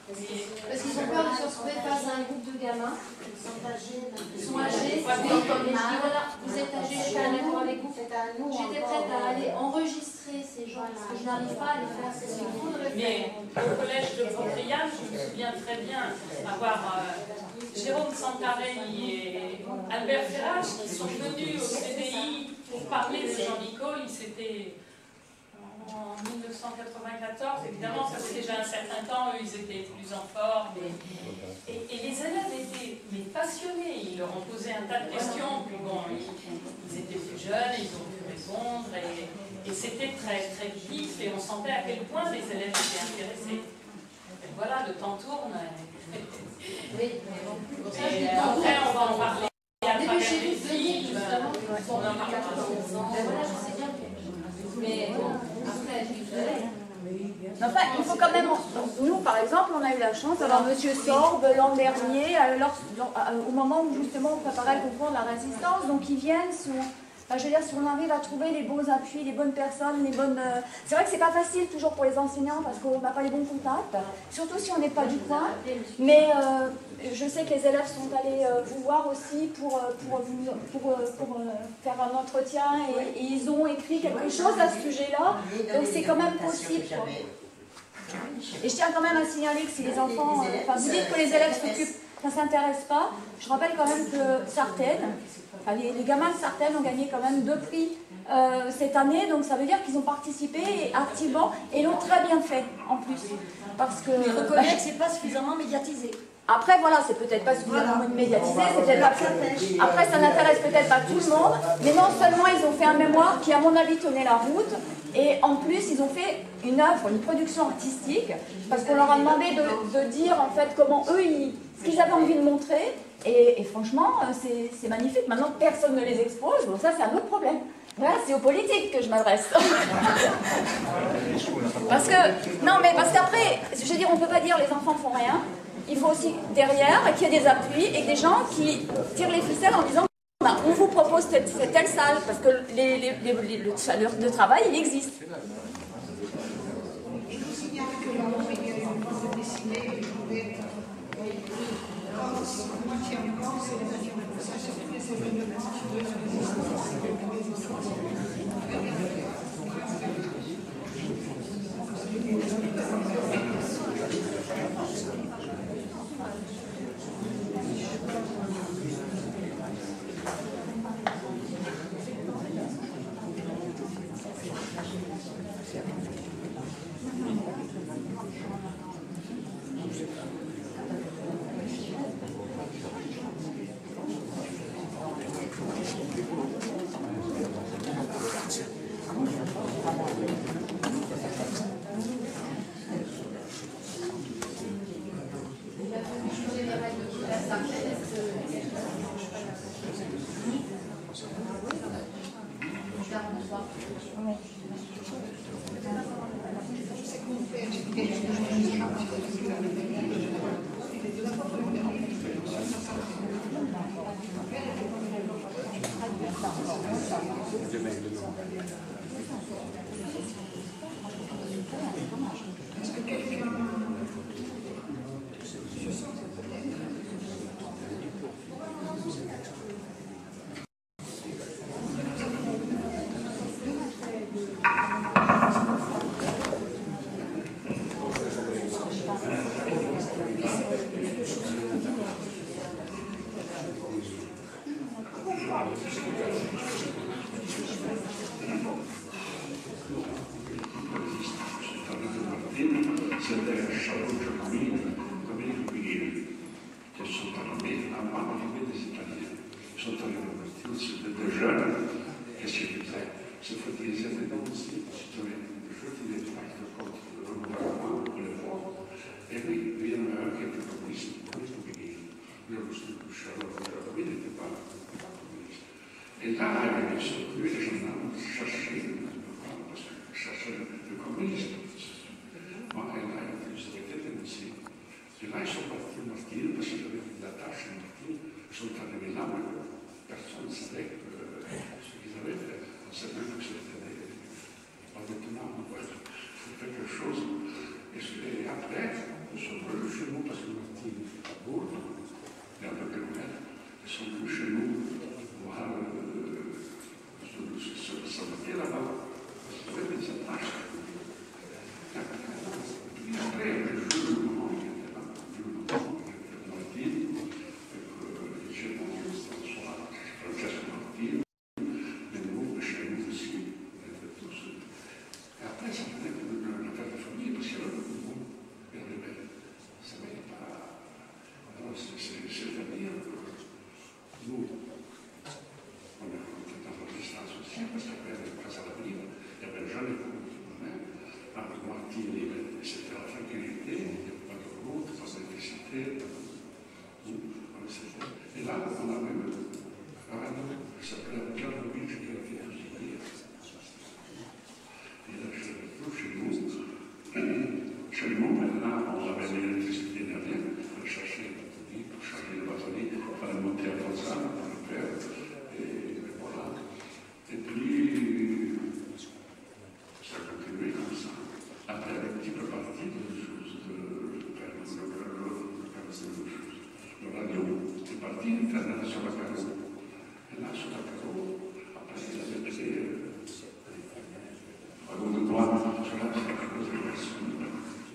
Parce qu'ils ont peur de se retrouver face à un groupe de gamins. Ils sont âgés. Ils sont âgés. Et je dis voilà, vous êtes âgés, je suis d'accord avec vous. J'étais prête à aller enregistrer ces gens, parce que je n'arrive pas à les faire. C'est ce qu'il faudrait faire. Mais au collège de Pontbriand, je me souviens très bien avoir Jérôme Santarelli et Albert Ferrage qui sont venus au CDI pour parler de Jean-Nicole. C'était en 1994, évidemment, ça fait déjà un certain temps, eux, ils étaient plus en forme. Et les élèves étaient passionnés, ils leur ont posé un tas de questions, puis bon, ils étaient plus jeunes, ils ont pu répondre, et c'était très, très vif, et on sentait à quel point les élèves étaient intéressés. Et voilà, le temps tourne. Et après, on va en parler à travers les films. On en parlera. Mais bon, après, enfin, il faut quand même... Nous, par exemple, on a eu la chance d'avoir M. Sorbe l'an dernier, au moment où justement on préparait le concours de la résistance. Donc ils viennent je veux dire, si on arrive à trouver les bons appuis, les bonnes personnes, les bonnes... C'est vrai que c'est pas facile toujours pour les enseignants parce qu'on n'a pas les bons contacts, surtout si on n'est pas du coin. Mais je sais que les élèves sont allés vous voir aussi pour faire un entretien et ils ont écrit quelque chose à ce sujet-là. Donc c'est quand même possible, quoi. Et je tiens quand même à signaler que si les enfants... vous dites que les élèves s'occupent ça ne s'intéresse pas. Je rappelle quand même que Sartène, enfin, les gamins de Sartène ont gagné quand même 2 prix cette année, donc ça veut dire qu'ils ont participé activement et l'ont très bien fait en plus. Parce que je reconnais que c'est pas suffisamment médiatisé. Après, voilà, c'est peut-être pas suffisamment médiatisé, c'est peut-être pas... Après, ça n'intéresse peut-être pas tout le monde, mais non seulement ils ont fait un mémoire qui, à mon avis, tenait la route, et en plus, ils ont fait une œuvre, une production artistique, parce qu'on leur a demandé de dire, en fait, comment eux, ce qu'ils avaient envie de montrer, et franchement, c'est magnifique. Maintenant, personne ne les expose, donc ça, c'est un autre problème. Voilà, c'est aux politiques que je m'adresse. Parce qu'après, je veux dire, on ne peut pas dire les enfants font rien. Il faut aussi derrière qu'il y ait des appuis et que des gens qui tirent les ficelles en disant on vous propose telle salle, parce que le travail, il existe. Je vous signale que il y a une bande dessinée et je voulais moitié en blanc, c'est les anniversaires, sur tous les événements de la résistance.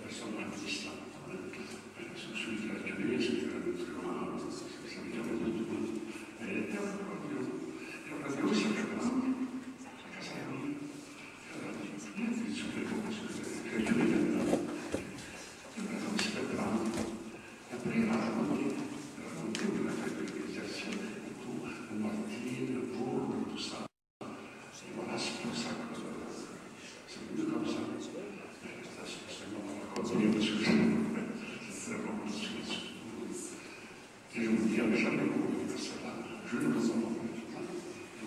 Personne artiste, celui qui a tué, secret parce que j'ai tué quelqu'un. Je me suis fait prendre. Et après, il m'a raconté où il a fait l'exercice et tout, le martyr, le bourg, tout ça. Et voilà, c'est pour ça que c'est venu comme ça. C'est bon, on va continuer parce que c'est très bon. Et je vous dis, jamais vous de cela. Je ne vous en prie.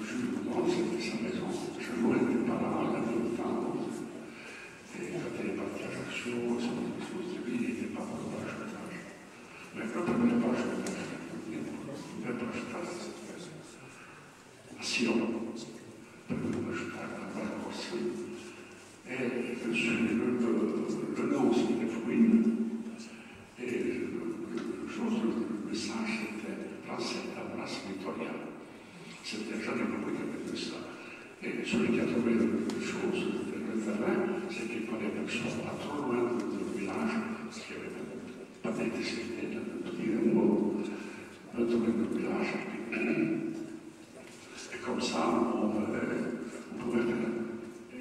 Je lui demande, c'était sa maison. Je jouais avec mes parents, il avait le temps. Et quand il n'y avait pas de cage à chaud, lui, il n'était pas pour le parchetage. Mais quand on ne pas parchetage, le parchetage, la Sion, le parchetage, la valeur aussi. Et le nom, c'était Fouine. Et le message, c'était Place à la place Victoria. C'était jamais compris qu'il y avait de ça. Et celui qui a trouvé les choses, le terrain, c'est qu'il fallait quelque chose pas trop loin du village, parce qu'il n'y avait pas d'électricité, de dire un mot, de trouver le village. Et comme ça, on pouvait faire.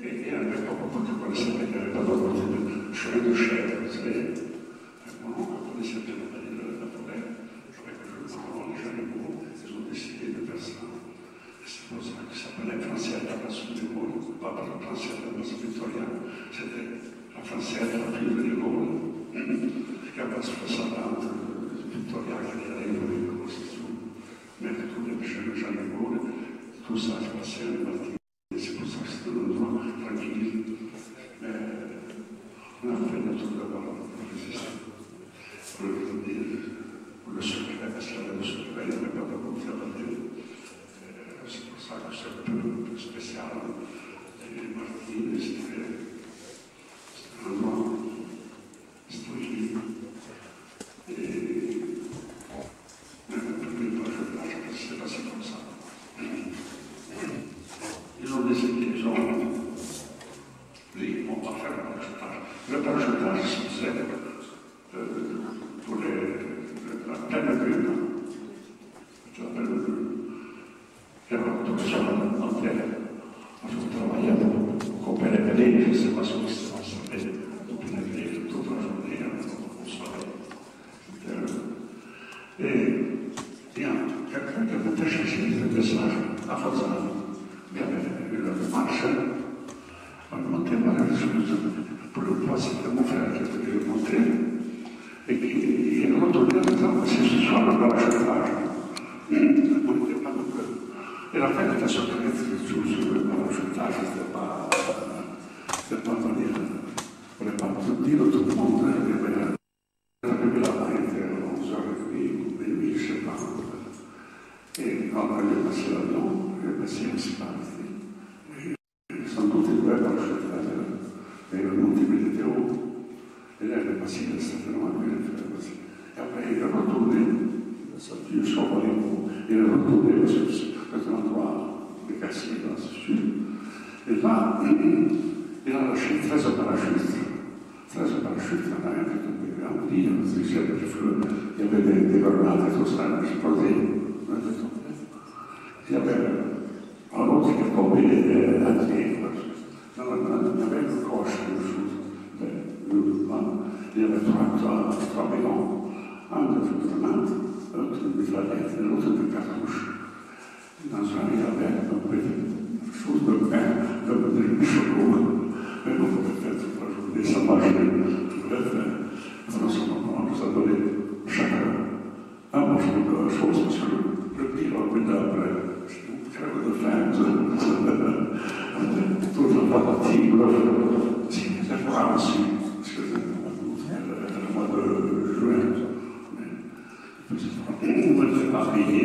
Et à l'époque, on connaissait qu'il n'y avait pas d'autre chemin de chèvre, vous savez. On connaissait bien la forêt, avec le colon, les animaux, ils ont décidé de faire ça. C'est pour ça que ça s'appelait Francière de la place de Gaulle, pas la Francière de la place Victoria, c'était la Francière de la ville de Gaulle, qui a passé pour ça là, Victoria qui allait dans les constitutions, mais tous les jeunes gens de Gaulle, tout ça se passait à la et c'est pour ça que c'était un endroit tranquille. Mais on a fait notre devoir pour résister. Pour le secret, parce qu'il y avait le secret, il n'y avait pas de confiance. C'est pour ça que c'est un peu spécial. Et Martine, c'était un endroit historique. Et même le parchetage, c'est passé comme ça. Ils ont décidé, ils ont dit, on va faire le parchetage. Le parchetage, c'est pour la pleine lune. Je l'appelle le lune. Et alors, tout ça, en terre, on travaillait pour coopérer avec les, je ne sais pas ce qui se passe, mais depuis la vie, toute la journée, on soirée. Et il y a quelqu'un qui avait fait chercher des messages à Fazan. Il y avait une marche, on montait par la chose, pour le poids, c'était mon frère qui devait monter. Et qui est retourné en disant, c'est ce soir le parchetage. On n'était pas de peu. Et la fête était secrète, sur le parchetage, c'était pas venir. On n'avait pas tout dire à tout le monde. Il y avait là-bas, il était 11h30 ou minuit, je ne sais pas. Et quand on est passé là-dedans, il est passé ainsi par ici. Et sans doute, il devait parchetage. Et le monde, il était haut. Et là, il est passé, certainement, et après, il est retourné, il est survolé, il est retourné sur cet endroit de Cassis, dans ce sud. Et là, il a lâché 13 parachutes. 13 parachutes, il y en a un qui est tombé en ligne, il y avait des feux, il y avait des grenades et tout ça, il a explosé. Il y avait un autre qui est tombé à pied. Il y avait une coche, quelque chose. Il y avait trois ballons, un de grenade, l'autre de mitraillette et l'autre de cartouche. Dans un, il y avait un petit chose de pain, de chocolat. Mais on pouvait faire toute la journée, ça marchait. On pouvait faire. Dans ce moment, on nous a donné chacun un morceau de chose, parce que le pire, on était après, crève de faim, toute la partie, c'était pas aussi. Le mois de juin, on n'était pas payé.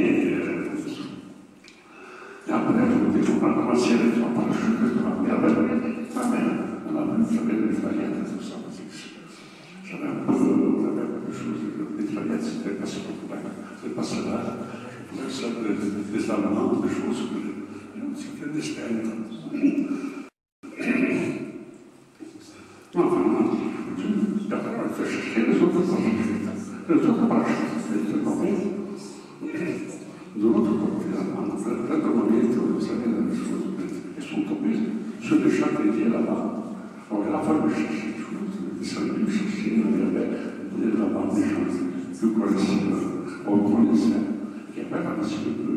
Et après, on a commencé les trois parachutes de ma mère. J'avais des mitraillettes et tout ça. J'avais un peu de choses, des mitraillettes, c'était pas sur le bain, c'était pas cela. Des Allemands, des choses, c'était des stèles. Enfin, d'après, on fait chercher les autres parachutes. Les autres parachutes, c'est tombé. De l'autre côté, on fait plein de moyens, vous savez, les choses, ils sont tombés sur les châtaigniers là-bas. On parfois, je cherchais des choses, des saluts, je cherchais, il y avait des gens que vous connaissez, on connaissait, qui n'avaient pas passé de peu,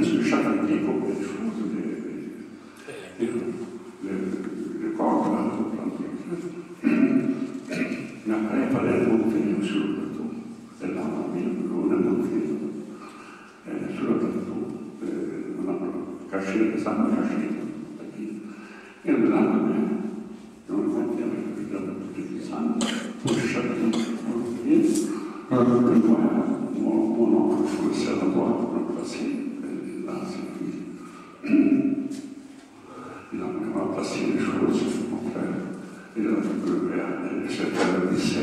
sur chaque année, pour des choses, le corps, mais après, il fallait monter sur le plateau. Et là, on a monté sur le plateau, on a caché les armes cachées. Et le lendemain, on a monté avec les petits pour chaque mon oncle sur le serre-à-bois pour le placer. Là, c'est lui. Il a placé les choses, mon frère. Il a le c'était le 17.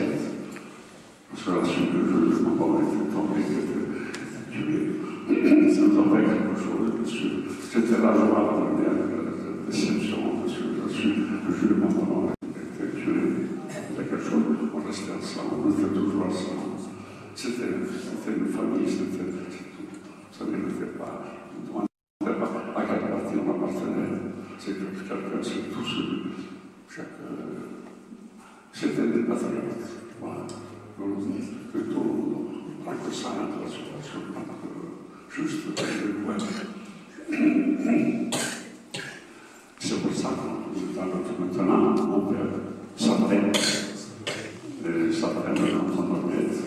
Sur la suite du jeu, je me parlais tout tombé, tué. Ça nous a fait quelque chose, monsieur. C'était la joie de la déception, monsieur. Le jeu maintenant était tué. C'était quelque chose, on restait ensemble, on était toujours ensemble. C'était une famille, ça n'était pas. On n'était pas à quelle partie on appartenait. C'est quelqu'un, c'est tout ce. C'était des patriotes. Voilà. Plutôt que ça, juste c'est pour ça que maintenant, on peut s'apprendre. S'apprendre quand on doit être.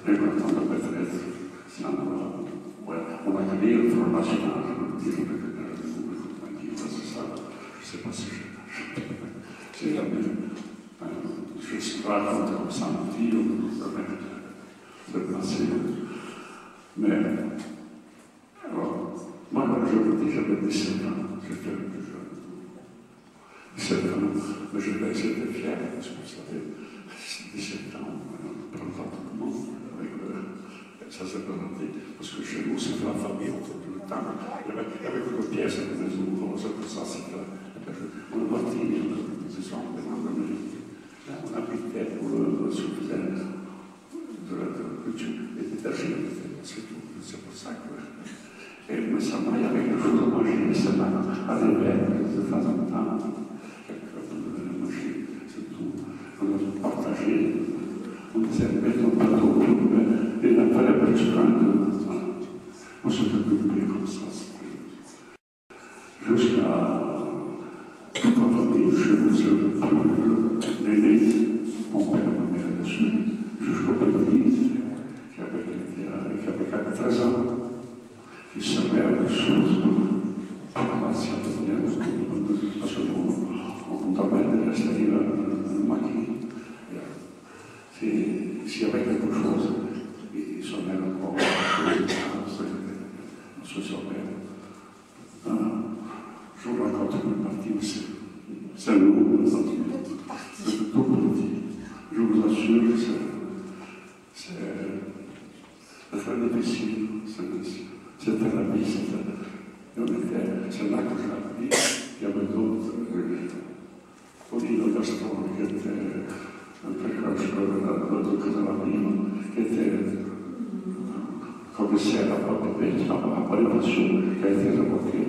Et quand on doit être. On a gagné le Front National, je c'est ça. Je ne sais pas si c'est la même. Je suis pas là comme ça, de passer. Mais, alors, moi, je vous dis, j'avais 17 ans, j'étais le plus jeune. 17 ans, mais j'étais fier, parce que vous savez, 17 ans, on prend pas tout le monde, ça s'est présenté, parce que chez nous, c'était la famille, on fait tout le temps. Il y avait quelques pièces à la maison, on ça, c'était. On a parti, disons, on habitait pour le soutien de la culture et des tâches, c'est pour ça que. Et mais ça m'a y avait quelque chose à manger, ça m'a arrivé de temps en temps, quelque chose de manger, c'est tout. On a partagé, on disait, mettons pas d'eau, et il n'a pas la personne, on s'est occupé comme ça, jusqu'à. Toute la famille, chez nous, l'aîné, mon père, ma mère dessus, jusqu'au petit, qui avait 13 ans, qui savait des choses par la science, parce qu'on t'amène à c'est-à-dire le maquis. S'il y avait quelque chose, il sonnait encore, on se surveille. Je vous raconte une partie aussi. C'est nous, c'est tout petit. Je vous assure que c'est très difficile. C'était la vie, c'est là que j'ai appris. Il y avait d'autres. Tonino Castro, qui était un précurseur de la vie, qui était commissaire à la prévention, qui a été révoqué.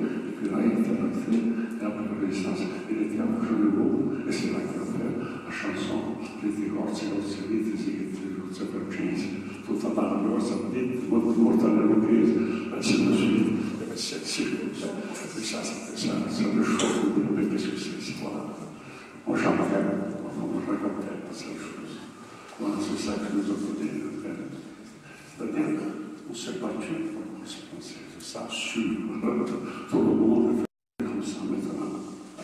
Il a été acté, et après la résistance, il était avec le mot, et c'est là qu'il a fait la chanson, il était corsi, super cheese, tout en parlant, ça me dit, molto all'europese, c'est le suite, ça, c'est le choix de qu'est-ce que c'est l'histoire. On chantait, on racontait ces choses. Voilà, c'est ça que nous avons dit, c'est-à-dire qu'on s'est battu pour qu'on se pense. Ça sur tout le monde fait comme ça maintenant, à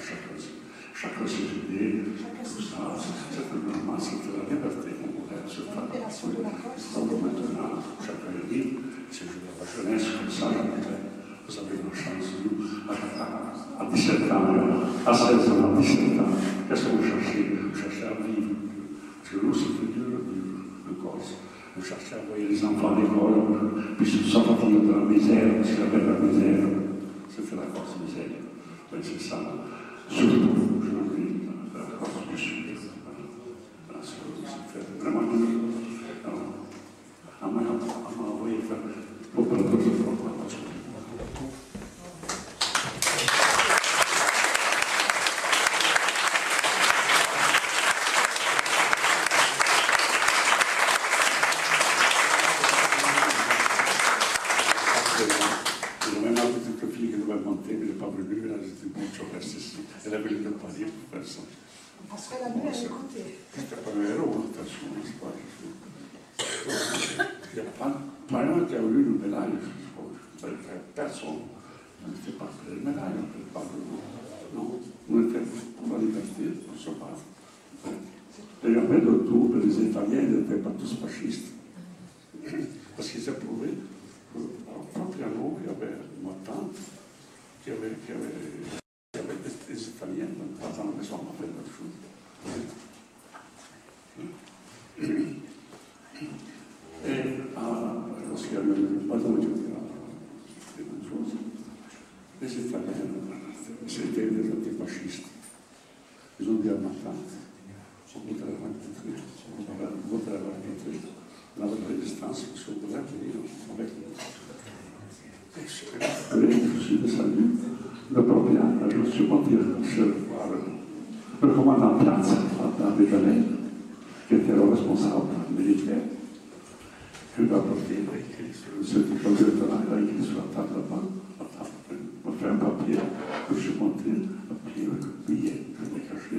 chacun ses idées, tout ça, c'est normal, c'est la liberté qu'on voudrait se faire. Donc maintenant, chacun est libre, si je veux la jeunesse comme ça, vous avez la chance, à 17 ans, à 16 ans, à 17 ans, qu'est-ce que vous cherchez? Vous cherchez à vivre. Parce que nous, c'est dur, le Corse. Vous cherchez à envoyer les enfants à l'école, puis se sortir de la misère, ce qu'on appelle la misère. C'était la Corse misère. Oui, c'est ça. Surtout aujourd'hui, la Corse du Sud. C'est vraiment dur. On m'a envoyé faire beaucoup de choses. mucho ejercicio. Elle a venu de Paris pour faire ça. On passerait la nuit à l'écouter. C'était pas un héros, de toute façon, n'est-ce pas? Il n'y a pas un qui a eu une médaille, je suppose. Personne. On n'était pas prêt de médaille, on n'était pas de... Non, on était pour la liberté, pour se battre. Et jamais de tout, que les Italiens n'étaient pas tous fascistes. Parce qu'ils s'est prouvé qu'en Propriano, il y avait ma tante qui avait des Italiens dans la maison, on fait la chose. Et lorsqu'il y a eu pas de chose, les Italiens, c'était des antifascistes. Ils ont dit à ma tante, on voudrait la rencontrer, on avait la résistance, parce qu'on voudrait venir avec nous. Je suis descendu, le premier, je me suis monté voir le commandant Platz, à Béjanet, qui était le responsable militaire. Je lui ai apporté, ce qui faisait de là, il a écrit sur la table là-bas, il m'a fait un papier, je suis monté, un papier avec un billet, je l'ai caché,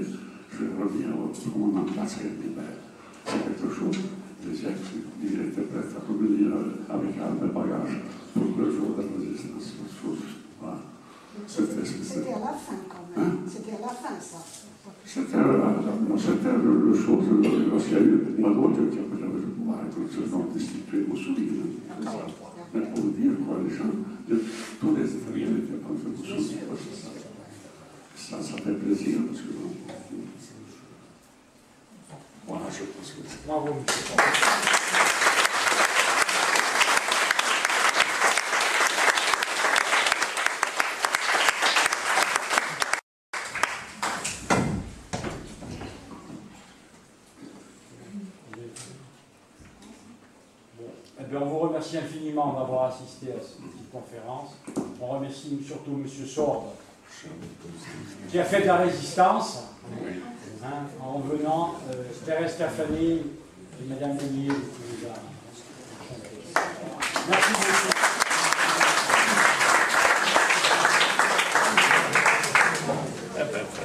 je reviens au commandant Platz, et il dit, c'est quelque chose. Il était prêt à revenir avec un bagages pour le jour de la résistance. Voilà. C'était à la fin quand même. C'était à la fin ça. C'était le chose, lorsqu'il y a eu Madot qui avait le pouvoir, que se sont destitués Mussolini. Mais pour dire quoi, les gens, tous les Italiens étaient contre Mussolini. Ça fait plaisir parce que. Voilà, je pense que c'est. Bravo, on vous remercie infiniment d'avoir assisté à cette petite conférence. On remercie surtout M. Sorbe, qui a fait de la résistance, en venant, Thérèse Cafani et Mme Bénier, qui nous a chanté. Merci beaucoup.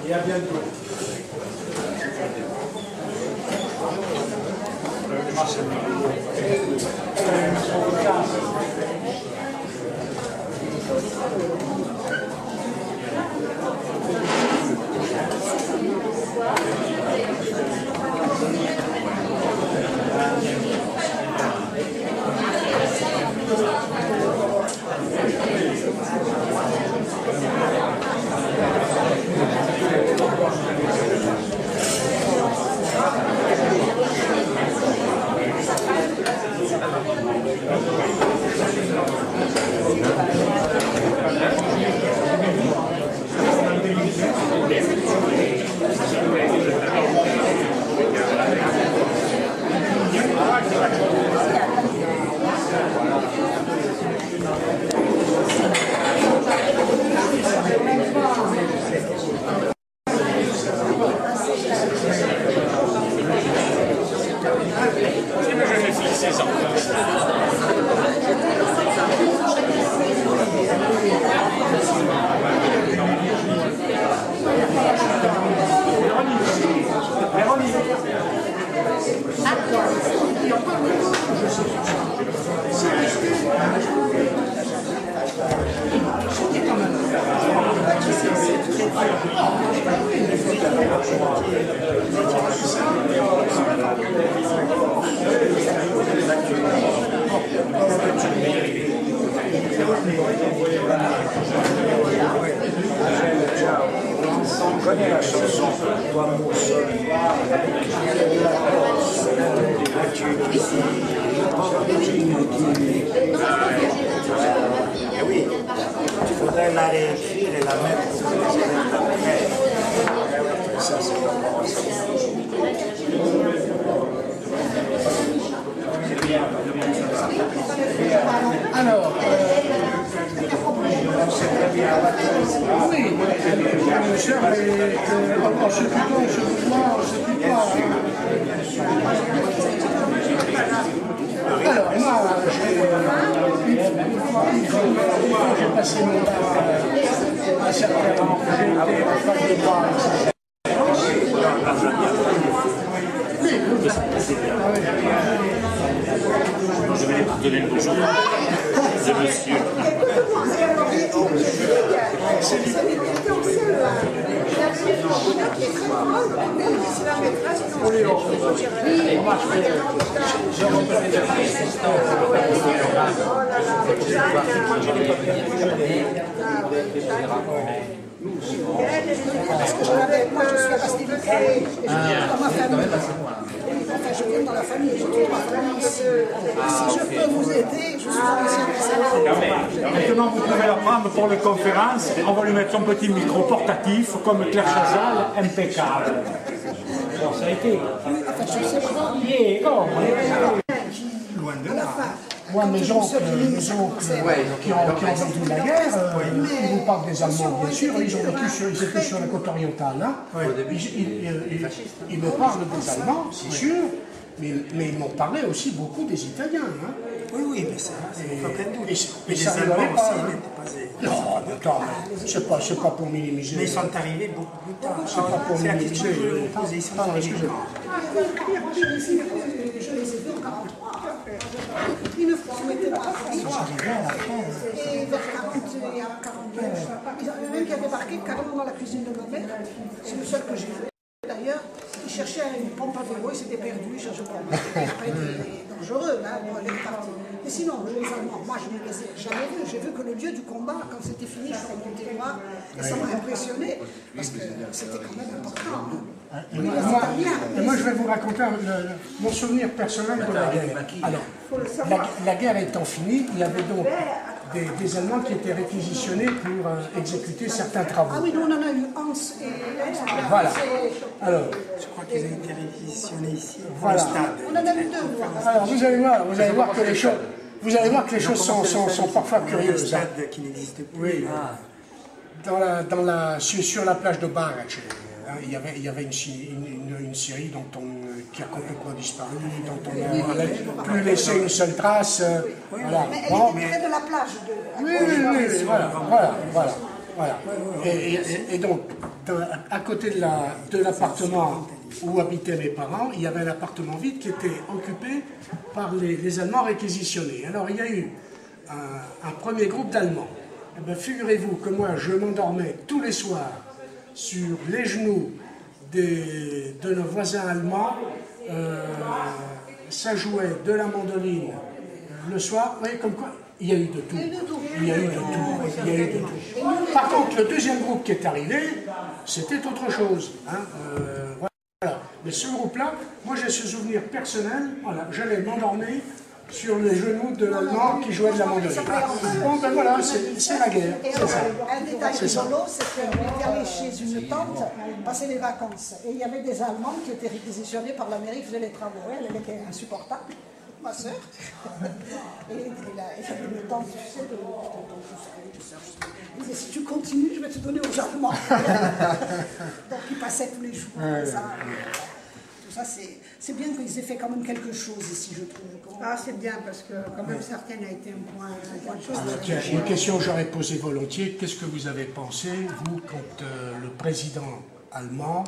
Et à bientôt. On connaît la chanson Toi mon soldat, et oui, il faudrait la réécrire et la mettre sur les élèves d'après. Ça, c'est alors, oui, cher, mais je sais plus alors, moi, j'ai passé mon temps à certains moments, j'ai été en face de moi. Je vais vous donner le bonjour de monsieur. Parce que je l'avais, moi je suis restée vitrée, et je viens dans ma famille. Enfin, je viens dans la famille, je trouve ma famille ici. Si je peux vous aider, je suis dans Maintenant, vous pouvez la prendre pour les conférences. On va lui mettre son petit micro portatif, comme Claire Chazal, impeccable. Bon, ça a été. Enfin, je sais pas. Loin de là. Moi, mes oncles qui ont vécu la guerre, ils vous parlent des Allemands, bien sûr, ils étaient sur la côte orientale. Hein. Ils me parlent des Allemands, c'est sûr, mais ils m'ont parlé aussi beaucoup des Italiens. Hein. Oui, mais ça, c'est pas plein de doute. Mais les Allemands aussi n'étaient pas... Non, attends, c'est pas pour minimiser. Mais ils sont arrivés beaucoup plus tard. C'est pas pour minimiser. Je les ai vus en 43. Une fois, on était là. Et vers 40 et à 42, il y en a un qui a débarqué carrément dans la cuisine de ma mère. C'est le seul que j'ai vu. D'ailleurs, il cherchait une pompe à vélo, il s'était perdu, il cherchait pas. Après, il est dangereux, là, pour aller partir. Et sinon, les Allemands, moi, je ne les ai jamais vus. J'ai vu que le lieu du combat, quand c'était fini, je suis remontée voir. Et ça m'a impressionné, parce que c'était quand même important. Et moi, je vais vous raconter mon souvenir personnel de la guerre. Alors, la guerre étant finie, il y avait donc des Allemands qui étaient réquisitionnés pour exécuter certains travaux. Ah oui, nous on en a eu Hans et voilà. Alors, je crois qu'ils ont été réquisitionnés ici, voilà. Au stade. On en a eu deux. Alors, vous allez voir que les choses, sont parfois curieuses. Un stade qui n'existe plus. Oui. Sur la plage de Barac, il y avait une série qui a complètement disparu, dont on n'a plus laissé une seule trace. Voilà. Mais elle était près de la plage. Oui, voilà. Et donc, à côté de l'appartement où habitaient mes parents, il y avait un appartement vide qui était occupé par les Allemands réquisitionnés. Alors, il y a eu un premier groupe d'Allemands. Eh bien, figurez-vous que moi, je m'endormais tous les soirs sur les genoux de nos voisins allemands. Ça jouait de la mandoline le soir. Oui, comme quoi, il y a eu de tout. Il y a eu de tout. Par contre, le deuxième groupe qui est arrivé, c'était autre chose. Hein. Voilà. Mais ce groupe-là, moi j'ai ce souvenir personnel, voilà, j'allais m'endormir sur les genoux de l'Allemand qui jouait de la mandoline. Bon, ben voilà, c'est la guerre. Et un détail rigolo, c'est qu'on était allé chez une tante passer les vacances. Et il y avait des Allemands qui étaient réquisitionnés par la mairie, qui faisaient les travaux. Elle était insupportable, ma soeur. Et il y avait une tante, tu sais, il disait, si tu continues, je vais te donner aux Allemands. Donc il passait tous les jours. Ça, c'est bien qu'ils aient fait quand même quelque chose ici, je trouve. Ah, c'est bien, parce que quand même, certaines a été un point de chose. Tiens, une question que j'aurais posée volontiers. Qu'est-ce que vous avez pensé, vous, quand le président allemand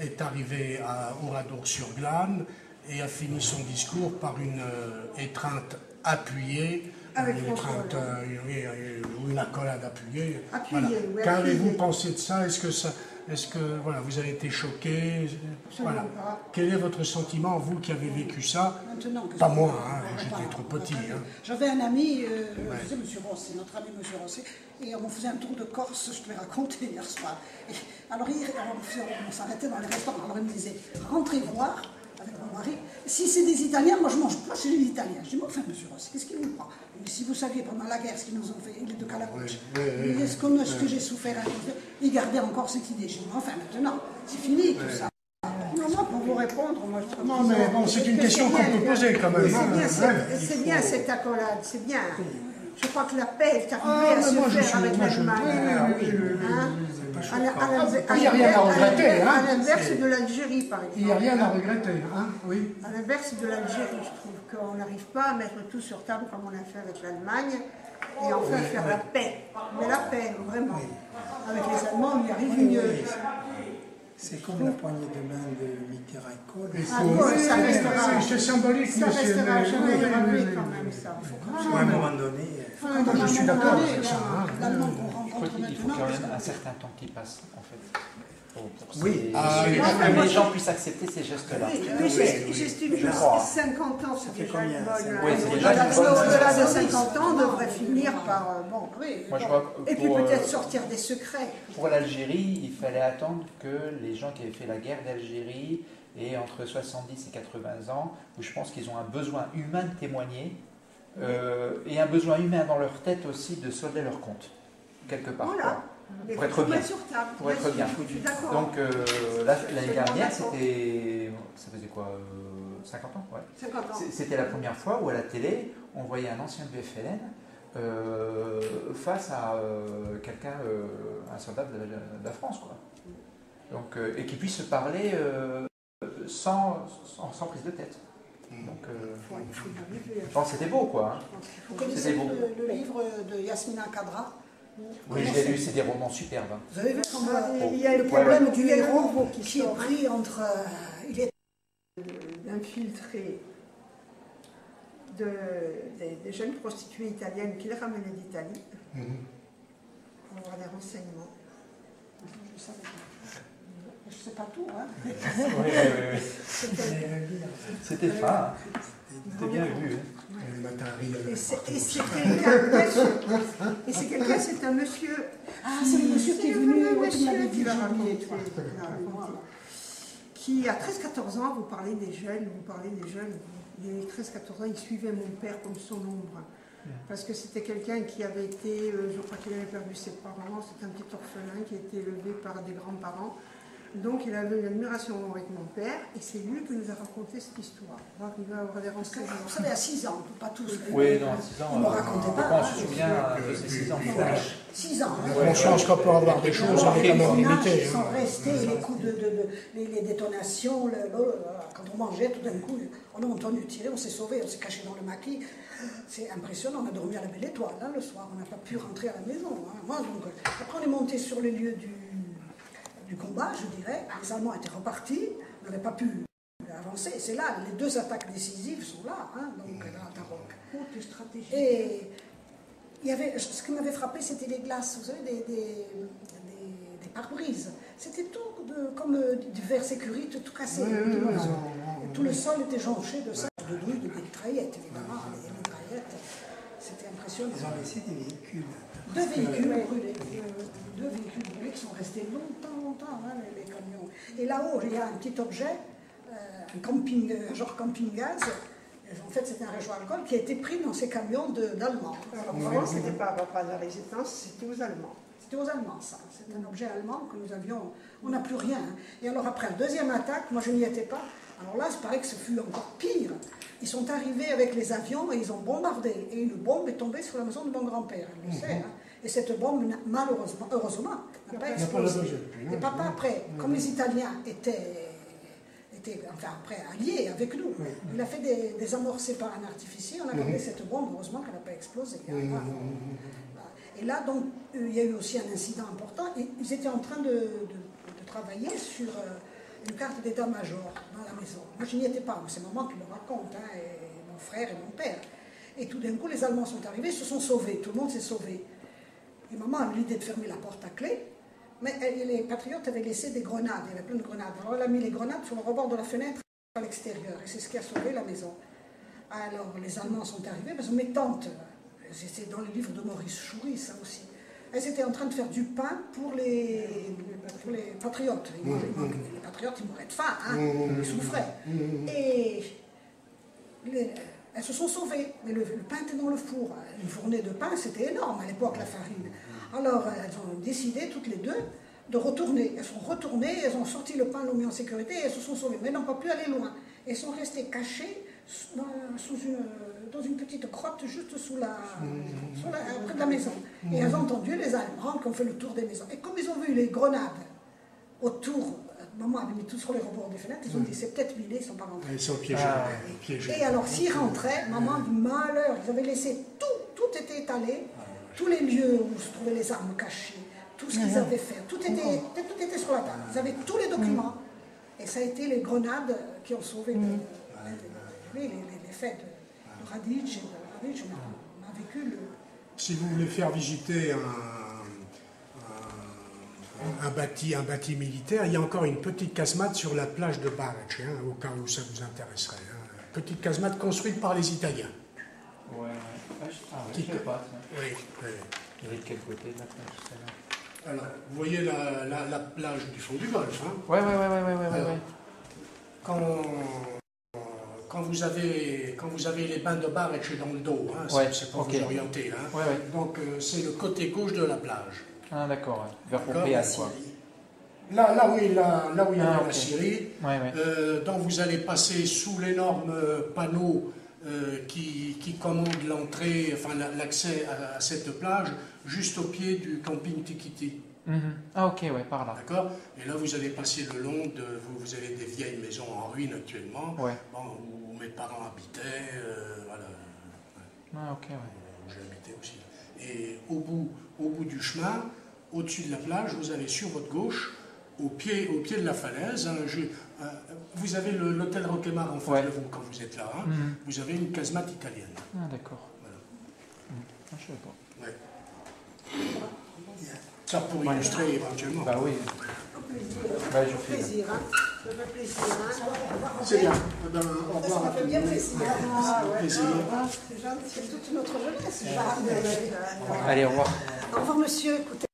est arrivé à Oradour-sur-Glane et a fini son discours par une étreinte appuyée, une accolade appuyée. Voilà. Oui, Qu'avez-vous pensé de ça? Est-ce que voilà, vous avez été choqué? Voilà. Quel est votre sentiment, vous qui avez vécu ça? Pas moi, hein, j'étais trop petit. Hein. J'avais un ami, je M. Rossi, notre ami M. Rossi, et on faisait un tour de Corse, je te l'ai raconté hier soir. Et alors on s'arrêtait dans les restaurants, alors il me disait, rentrez voir avec mon mari, si c'est des Italiens, moi je mange pas chez les Italiens. Je dis, mais enfin M. Rossi, qu'est-ce qu'il vous prend? Mais si vous saviez pendant la guerre ce qu'ils nous ont fait, il est de Calabrese, ce que j'ai souffert, il gardait encore cette idée chez moi. Enfin maintenant, c'est fini tout ça. Non, pour vous répondre, moi je trouve non, mais bon, c'est une question qu'on peut poser quand même. C'est bien cette accolade, c'est bien. Je crois que la paix est arrivée à se faire avec l'Allemagne. Il n'y a rien à regretter. À l'inverse de l'Algérie, par exemple. Il n'y a rien à regretter, hein, oui. À l'inverse de l'Algérie, je trouve qu'on n'arrive pas à mettre tout sur table comme on a fait avec l'Allemagne. et enfin faire la paix. Mais la paix, vraiment. Avec les Allemands, on y arrive mieux. C'est comme la poignée de main de Mitterrand et Kohl. Ah bon, ça restera. C'est symbolique, ça monsieur. restera jamais gravé quand même, ça. À un moment donné. Je suis d'accord avec ça. L'Allemand qu'on Je crois rencontre qu'il faut maintenant. quand même un certain temps qui passe, en fait. Pour Oui. que les gens puissent accepter ces gestes-là. Oui, j'estime que 50 ans, ça fait déjà une bonne. Oui, c'est déjà une bonne. Au-delà de 50 ans, on devrait finir par. Bon, oui. Moi, je vois Et puis peut-être sortir des secrets. Pour l'Algérie, il fallait attendre que les gens qui avaient fait la guerre d'Algérie aient entre 70 et 80 ans, où je pense qu'ils ont un besoin humain de témoigner, et un besoin humain dans leur tête aussi de solder leur compte, quelque part. Voilà. Pour être bien. Pour être bien. Donc l'année dernière, c'était. Ça faisait quoi 50 ans, ouais. 50 ans. C'était la première fois où à la télé, on voyait un ancien du FLN face à quelqu'un, un soldat de la France, quoi. Donc, et qui puisse se parler sans prise de tête. Donc, je pense que c'était beau, quoi. Hein. Vous connaissez le livre de Yasmina Kadra? Oui, je l'ai lu, c'est des romans superbes. Hein. Vous avez vu il y a le problème du héros qui est pris entre... il est infiltré des jeunes prostituées italiennes qu'il ramenait d'Italie pour avoir des renseignements. Je savais pas. Je ne sais pas tout, hein. Oui. C'était fin. C'était bien vu. Hein. Et c'est quelqu'un, c'est un monsieur. Ah, c'est le monsieur qui est venu, qui à 13-14 ans, vous parlez des jeunes, il avait 13-14 ans, il suivait mon père comme son ombre. Parce que c'était quelqu'un qui avait été, je crois qu'il avait perdu ses parents, c'était un petit orphelin qui a été élevé par des grands-parents. Donc il avait une admiration avec mon père, et c'est lui qui nous a raconté cette histoire. Donc il va avoir des renseignements. Vous savez, à 6 ans, pas tous. Oui, non, à 6 ans. Il ne me racontait pas. Pourquoi on se souvient de ces 6 ans? 6 ans. On change qu'on peut avoir des choses avec la mobilité. Ils sont restés, les coups les détonations, quand on mangeait, tout d'un coup, on a entendu tirer, on s'est sauvé, on s'est caché dans le maquis. C'est impressionnant, on a dormi à la belle étoile, hein, le soir, on n'a pas pu rentrer à la maison. Hein. Moi, donc, après on est monté sur les lieux du combat, je dirais. Les Allemands étaient repartis, n'avaient pas pu avancer. C'est là, les 2 attaques décisives sont là, hein, donc là, à Taroc. Et il y avait, ce qui m'avait frappé, c'était les glaces, vous savez, des pare-brises. C'était tout comme du verre sécurité, tout cassé. Tout le sol était jonché de ça, de douilles, de mitraillettes, évidemment. Les mitraillettes, c'était impressionnant. Ils ont laissé des véhicules. 2 véhicules brûlés. 2 véhicules brûlés qui sont restés longtemps, hein, les camions. Et là-haut, il y a un petit objet, un genre camping-gaz. En fait, c'était un réchaud alcool qui a été pris dans ces camions d'Allemands. Alors, vraiment, ce n'était pas de la résistance, c'était aux Allemands. C'était aux Allemands, ça. C'est un objet allemand que nous avions. On n'a plus rien. Hein. Et alors, après la 2e attaque, moi je n'y étais pas. Alors là, il paraît que ce fut encore pire. Ils sont arrivés avec les avions et ils ont bombardé. Et une bombe est tombée sur la maison de mon grand-père, elle le sait. Hein. Et cette bombe, malheureusement, heureusement, n'a pas explosé. Et papa, après, comme les Italiens étaient enfin, après, alliés avec nous, il a fait des amorcés par un artificier. On a gardé cette bombe, heureusement qu'elle n'a pas explosé. Et là, donc, il y a eu aussi un incident important. Ils étaient en train de travailler sur une carte d'état-major dans la maison. Moi, je n'y étais pas, c'est maman qui le raconte, hein, et mon frère et mon père. Et tout d'un coup, les Allemands sont arrivés, se sont sauvés, tout le monde s'est sauvé. Et maman a eu l'idée de fermer la porte à clé, mais les patriotes avaient laissé des grenades, il y avait plein de grenades. Alors elle a mis les grenades sur le rebord de la fenêtre à l'extérieur, et c'est ce qui a sauvé la maison. Alors les Allemands sont arrivés, parce que mes tantes, c'est dans le livre de Maurice Choury, ça aussi, elles étaient en train de faire du pain pour les patriotes. Les patriotes, ils mouraient de faim, hein, ils souffraient. Et elles se sont sauvées, mais le pain était dans le four. Une fournée de pain, c'était énorme à l'époque, la farine. Alors elles ont décidé, toutes les 2, de retourner. Elles sont retournées, elles ont sorti le pain, l'ont mis en sécurité, et elles se sont sauvées. Mais elles n'ont pas pu aller loin. Elles sont restées cachées dans une petite grotte juste près de la maison. Et elles ont entendu les Allemands qui ont fait le tour des maisons. Et comme ils ont vu les grenades autour, maman avait mis tout sur les rebords des fenêtres, ils ont dit c'est peut-être miné, ils ne sont pas rentrés. Ils sont piégés. Et alors s'ils rentraient, maman dit malheur, ils avaient laissé tout tout était étalé, tous les lieux où se trouvaient les armes cachées, tout ce qu'ils avaient fait, tout était sur la table. Ils avaient tous les documents. Et ça a été les grenades qui ont sauvé les faits de Radic. Et de Radic, on a vécu le... Si vous voulez faire visiter un bâti militaire, il y a encore une petite casemate sur la plage de Barrech, hein, au cas où ça vous intéresserait. Hein. Petite casemate construite par les Italiens. Ouais. Je sais pas. Oui. Elle est de quel côté de la plage, celle-là? Alors, vous voyez la plage du fond du golfe. Hein. Ouais. Quand vous avez les bains de Barrech dans le dos, hein, c'est pour vous orienter. Hein. Donc, c'est le côté gauche de la plage. Ah, d'accord, vers Pompéane, quoi. Là où il y a la Syrie, donc vous allez passer sous l'énorme panneau qui commande l'entrée, enfin l'accès à cette plage, juste au pied du camping Tikiti. Ah ok, par là. D'accord. Et là vous allez passer le long de... Vous avez des vieilles maisons en ruine actuellement, où mes parents habitaient, voilà. Ah ok, j'ai habité aussi. Et au bout du chemin, au-dessus de la plage, vous avez sur votre gauche, au pied de la falaise, vous avez l'hôtel Roquemar en face de vous quand vous êtes là. Hein, vous avez une casemate italienne. Ah d'accord. Voilà. Je sais pas. Ça pour illustrer éventuellement. Bah oui. Ça fait plaisir. C'est bien. Au revoir. Ça fait bien plaisir. C'est gentil. C'est toute notre jeunesse. Allez, au revoir. Au revoir, monsieur. Écoutez.